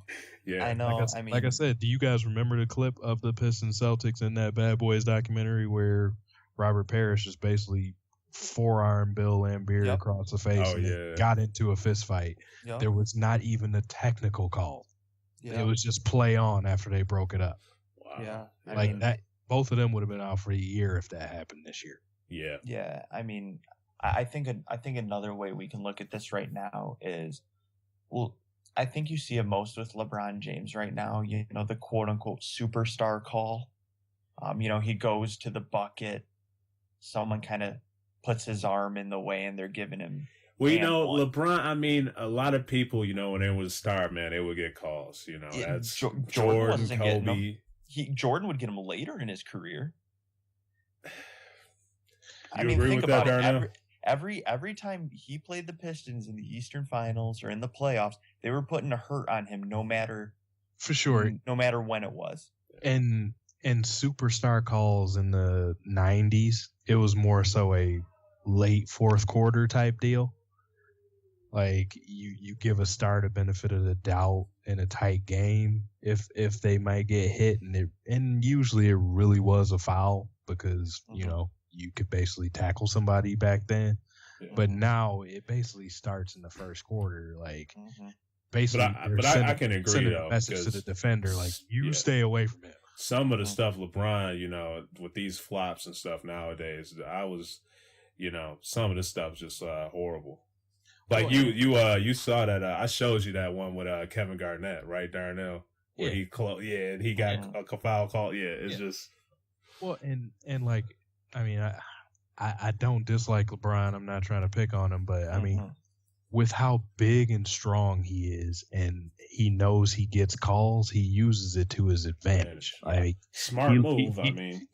Yeah. I know. Like I said, do you guys remember the clip of the Pistons Celtics in that Bad Boys documentary where Robert Parrish is basically forearm Bill Lambier across the face and got into a fist fight? Yep. There was not even a technical call. Yep. It was just play on after they broke it up. Wow. Yeah. That both of them would have been out for a year if that happened this year. Yeah. Yeah. I mean, I think another way we can look at this right now is, well, I think you see it most with LeBron James right now, the quote unquote superstar call. He goes to the bucket, someone kind of puts his arm in the way and they're giving him. Well, LeBron, I mean, a lot of people, when they was a star, man, they would get calls, that's Jordan, Kobe. Jordan would get him later in his career. Agree with that, Darnell? Every time he played the Pistons in the Eastern Finals or in the playoffs, they were putting a hurt on him, no matter when it was. And superstar calls in the 90s, it was more so a late fourth quarter type deal. Like, you give a star the benefit of the doubt in a tight game if they might get hit, and usually it really was a foul because you could basically tackle somebody back then. Yeah. But now it basically starts in the first quarter. Like Mhm. basically, But I can agree sending though, a message to the because defender like you stay away from him. some of the stuff LeBron, you know, with these flops and stuff nowadays, some of the stuff's just horrible. Like you saw that I showed you that one with Kevin Garnett, right, Darnell, where he and he got a foul call. Yeah, it's just and like I mean I don't dislike LeBron. I'm not trying to pick on him, but I mean with how big and strong he is, and he knows he gets calls, he uses it to his advantage. Like smart move. I mean,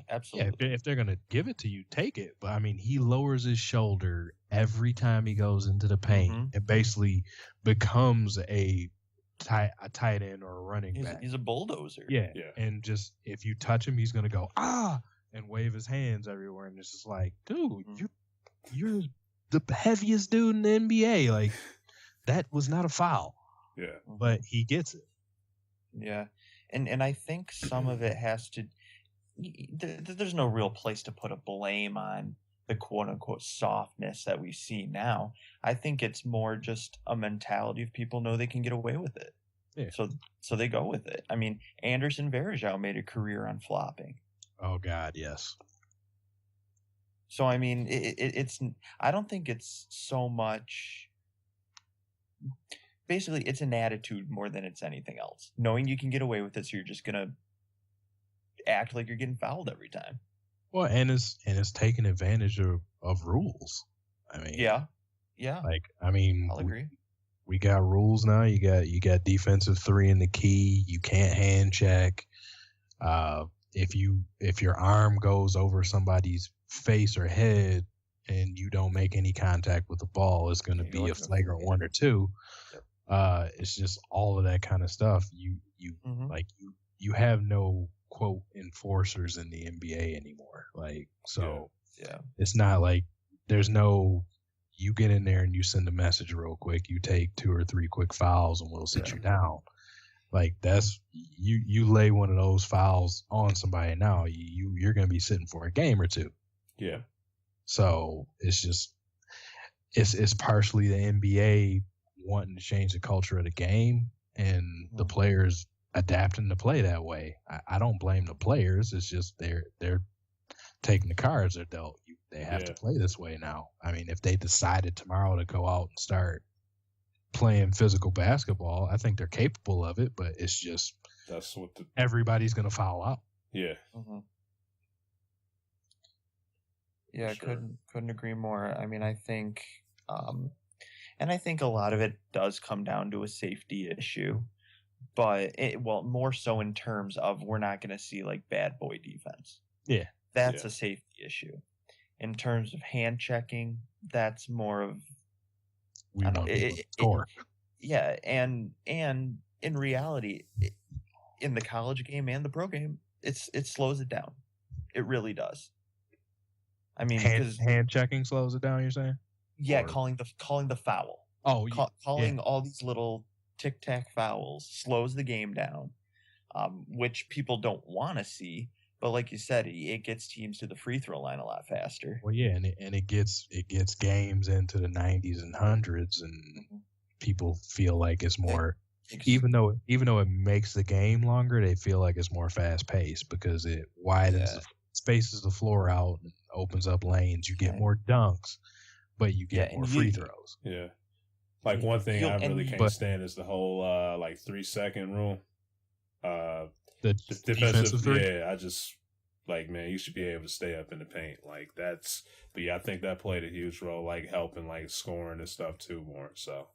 absolutely. Yeah, if they're gonna give it to you, take it. But I mean, he lowers his shoulder every time he goes into the paint and basically becomes a tight end or a running back. He's a bulldozer. Yeah, and just if you touch him, he's gonna go and wave his hands everywhere, and it's just like, dude, you're the heaviest dude in the NBA. Like, that was not a foul. Yeah. But he gets it. Yeah. And I think some of it has to there's no real place to put a blame on the quote unquote softness that we see now. I think it's more just a mentality of people know they can get away with it. Yeah. So they go with it. I mean, Anderson Varejao made a career on flopping. Oh God, yes. So, I mean, it's I don't think it's so much. Basically, it's an attitude more than it's anything else. Knowing you can get away with it, so you're just going to act like you're getting fouled every time. Well, and it's taking advantage of rules. I mean, yeah. Like, I mean, I'll agree. We got rules now. You got defensive 3 in the key. You can't hand check. If your arm goes over somebody's face or head and you don't make any contact with the ball, it's going to be a flagrant 1 or 2. Yep. It's just all of that kind of stuff. You have no quote enforcers in the NBA anymore. Like, so it's not like there's no, you get in there and you send a message real quick, you take 2 or 3 quick fouls and we'll sit you down. Like, that's you lay one of those fouls on somebody now, you're going to be sitting for a game or 2. Yeah. So it's just it's partially the NBA wanting to change the culture of the game and the players adapting to play that way. I don't blame the players. It's just they're taking the cards they're dealt. They have to play this way now. I mean, if they decided tomorrow to go out and start playing physical basketball, I think they're capable of it, but it's just everybody's going to foul out. Yeah. Yeah, sure. Couldn't agree more. I mean, I think, and I think a lot of it does come down to a safety issue, but more so in terms of we're not going to see like bad boy defense. Yeah, that's a safety issue. In terms of hand checking, that's more of score. Yeah, and in reality, in the college game and the pro game, it slows it down. It really does. I mean, hand checking slows it down. You're saying? Yeah, calling the foul. Oh, calling all these little tic tac fouls slows the game down, which people don't want to see. But like you said, it gets teams to the free throw line a lot faster. Well, yeah, and it gets games into the 90s and 100s, and people feel like it's more. Even though it makes the game longer, they feel like it's more fast paced because it widens, spaces the floor out, and opens up lanes. You get more dunks, but you get more free throws. Yeah, like one thing I really can't stand is the whole 3-second rule. The defensive 3? Yeah, I just man, you should be able to stay up in the paint. Like that's, but yeah, I think that played a huge role, like helping like scoring and stuff too more. So.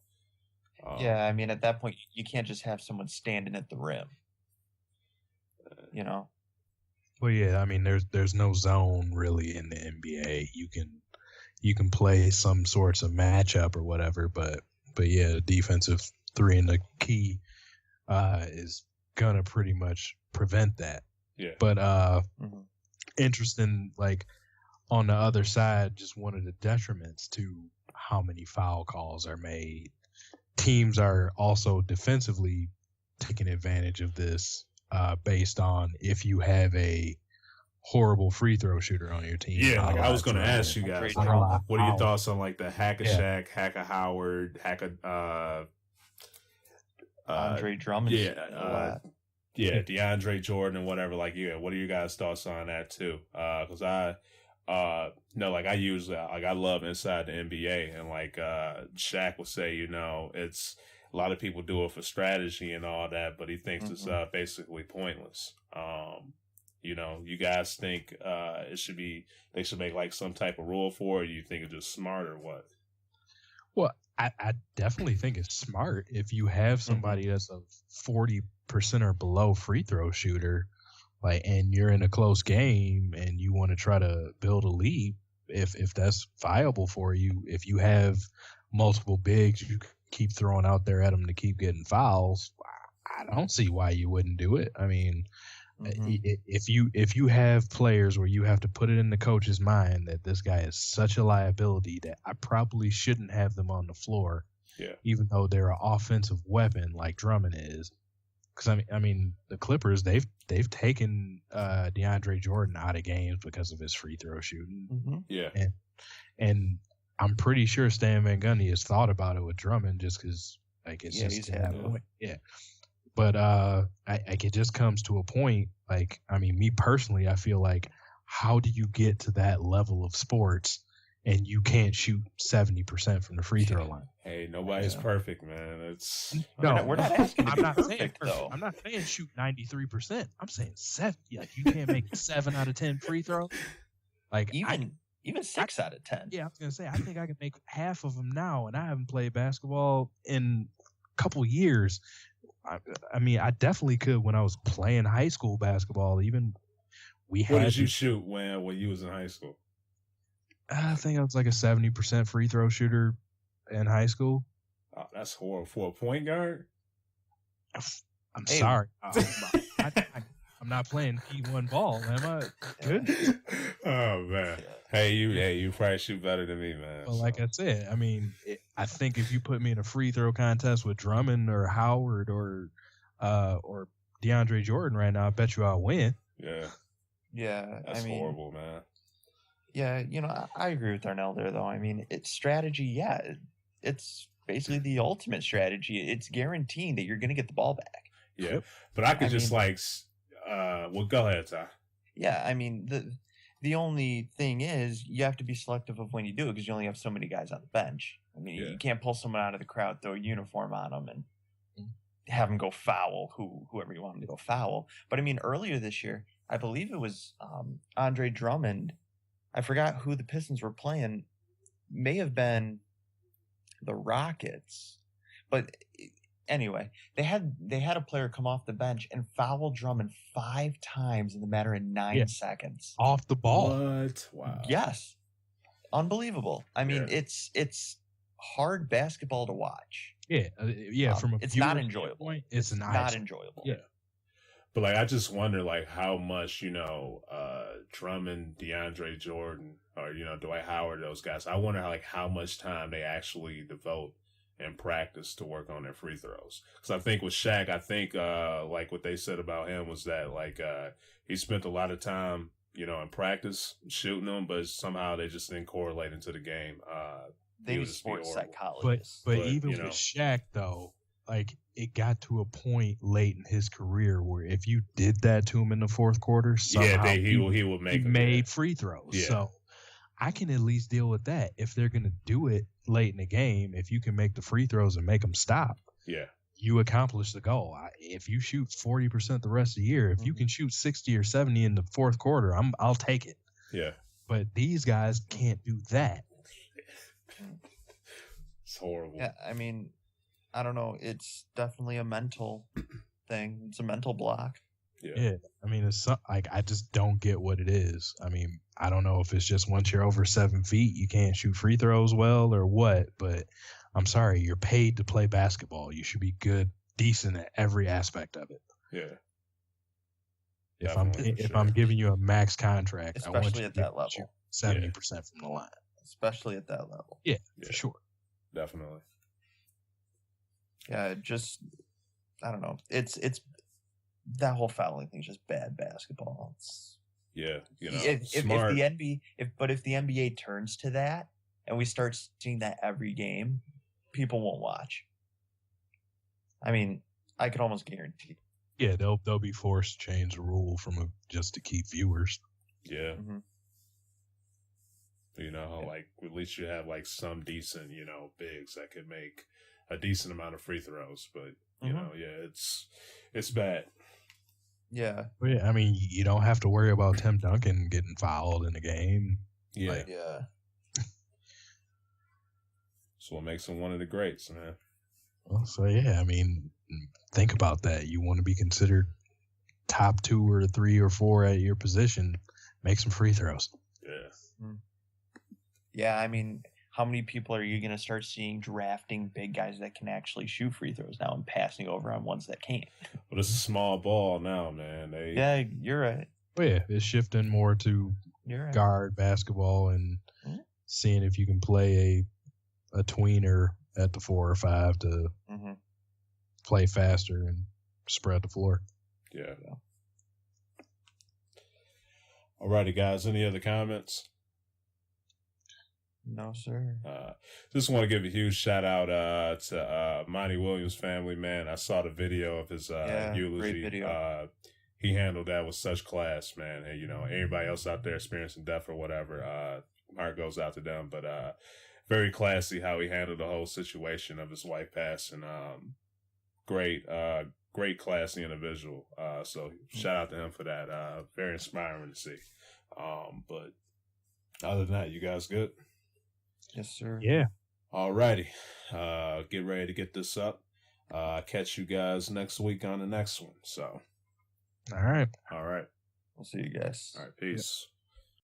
Yeah, I mean, at that point, you can't just have someone standing at the rim. You know. Well, yeah, I mean, there's no zone really in the NBA. You can play some sorts of matchup or whatever, but yeah, defensive 3 in the key is gonna pretty much prevent that. Yeah. But interesting, like on the other side, just one of the detriments to how many foul calls are made. Teams are also defensively taking advantage of this based on if you have a horrible free throw shooter on your team. Yeah, like I was going to ask you guys, like, what are your thoughts on like the Hack-a-Shaq, Hack-a-Howard, Andre Drummond? DeAndre Jordan and whatever. Like, what are you guys' thoughts on that too? Because I love inside the NBA, and like Shaq would say, it's a lot of people do it for strategy and all that, but he thinks it's basically pointless. You guys think they should make like some type of rule for it? Or you think it's just smart or what? Well, I definitely think it's smart if you have somebody that's a 40% or below free throw shooter, like, and you're in a close game and you want to try to build a lead. If that's viable for you, if you have multiple bigs you keep throwing out there at them to keep getting fouls, I don't see why you wouldn't do it. I mean, if you have players where you have to put it in the coach's mind that this guy is such a liability that I probably shouldn't have them on the floor, even though they're an offensive weapon like Drummond is. Because I mean, the Clippers they've taken DeAndre Jordan out of games because of his free throw shooting. And I'm pretty sure Stan Van Gundy has thought about it with Drummond just because like it's just that point. But it just comes to a point, like, I mean, me personally, I feel like, how do you get to that level of sports and you can't shoot 70% from the free throw line? Hey, nobody's perfect, man. It's we're not asking. I'm not saying though. I'm not saying shoot 93%. I'm saying 7. Like, you can't make 7 out of 10 free throws. Like even 6 out of 10. Yeah, I was gonna say I think I can make half of them now, and I haven't played basketball in a couple years. I mean, I definitely could when I was playing high school basketball. Even what did you shoot when you was in high school? I think I was like a 70% free throw shooter in high school. Oh, that's horrible for a point guard. I'm sorry. I'm not playing P1 ball, am I? Good. Oh man. Hey, you probably shoot better than me, man. Well, like I said, I mean, I think if you put me in a free throw contest with Drummond or Howard or DeAndre Jordan right now, I bet you I'll win. Yeah. That's horrible, man. Yeah, I agree with Darnell there, though. I mean, it's strategy. Yeah, it's basically the ultimate strategy. It's guaranteeing that you're going to get the ball back. Yeah, but I could go ahead, Ty. Yeah, I mean, the only thing is you have to be selective of when you do it because you only have so many guys on the bench. I mean, you can't pull someone out of the crowd, throw a uniform on them, and have them go foul whoever you want them to go foul. But I mean, earlier this year, I believe it was Andre Drummond. I forgot who the Pistons were playing. May have been the Rockets, but anyway, they had a player come off the bench and foul Drummond 5 times in the matter of 9 seconds off the ball. What? Wow. Yes, unbelievable. I mean, it's hard basketball to watch. From it's not enjoyable. It's not enjoyable. Yeah. But like, I just wonder like how much Drummond, DeAndre Jordan, or Dwight Howard, those guys. I wonder how much time they actually devote and practice to work on their free throws. Because I think with Shaq, like what they said about him was that like he spent a lot of time in practice shooting them, but somehow they just didn't correlate into the game. They use sports psychologists, but even with Shaq though, like, it got to a point late in his career where if you did that to him in the fourth quarter, somehow he would make free throws. Yeah. So I can at least deal with that. If they're going to do it late in the game, if you can make the free throws and make them stop, you accomplish the goal. If you shoot 40% the rest of the year, if you can shoot 60 or 70 in the fourth quarter, I'll take it. Yeah. But these guys can't do that. It's horrible. Yeah, I mean, I don't know. It's definitely a mental thing. It's a mental block. Yeah. I mean, it's like, I just don't get what it is. I mean, I don't know if it's just once you're over 7 feet, you can't shoot free throws well or what, but I'm sorry, you're paid to play basketball. You should be decent at every aspect of it. Yeah. If I'm giving you a max contract, especially I want you at that level, 70% from the line. Especially at that level. Yeah, for sure. Definitely. Yeah, I don't know. It's that whole fouling thing is just bad basketball. Yeah, if smart. the NBA turns to that and we start seeing that every game, people won't watch. I mean, I could almost guarantee. Yeah, they'll be forced to change the rule just to keep viewers. Yeah. Like at least you have like some decent, bigs that could make a decent amount of free throws. But it's bad. Yeah. Well, yeah, I mean, you don't have to worry about Tim Duncan getting fouled in the game. Yeah. Yeah. That's what makes him one of the greats, man. Well, so yeah, I mean, think about that. You want to be considered top 2 or 3 or 4 at your position, make some free throws. Yeah. Yeah, I mean, how many people are you going to start seeing drafting big guys that can actually shoot free throws now and passing over on ones that can't? Well, it's a small ball now, man. Yeah, you're right. Well, yeah, it's shifting more to guard basketball and seeing if you can play a tweener at the 4 or 5 to play faster and spread the floor. Yeah. Alrighty, guys. Any other comments? No, sir. Just want to give a huge shout out to Monty Williams' family, man. I saw the video of his eulogy. Great video. He handled that with such class, man. And, anybody else out there experiencing death or whatever, heart goes out to them. But very classy how he handled the whole situation of his wife passing. Great, classy individual. So shout out to him for that. Very inspiring to see. But other than that, you guys good? Yes, sir. Yeah. Alrighty. Get ready to get this up. Catch you guys next week on the next one. So. All right. All right. We'll see you guys. All right. Peace.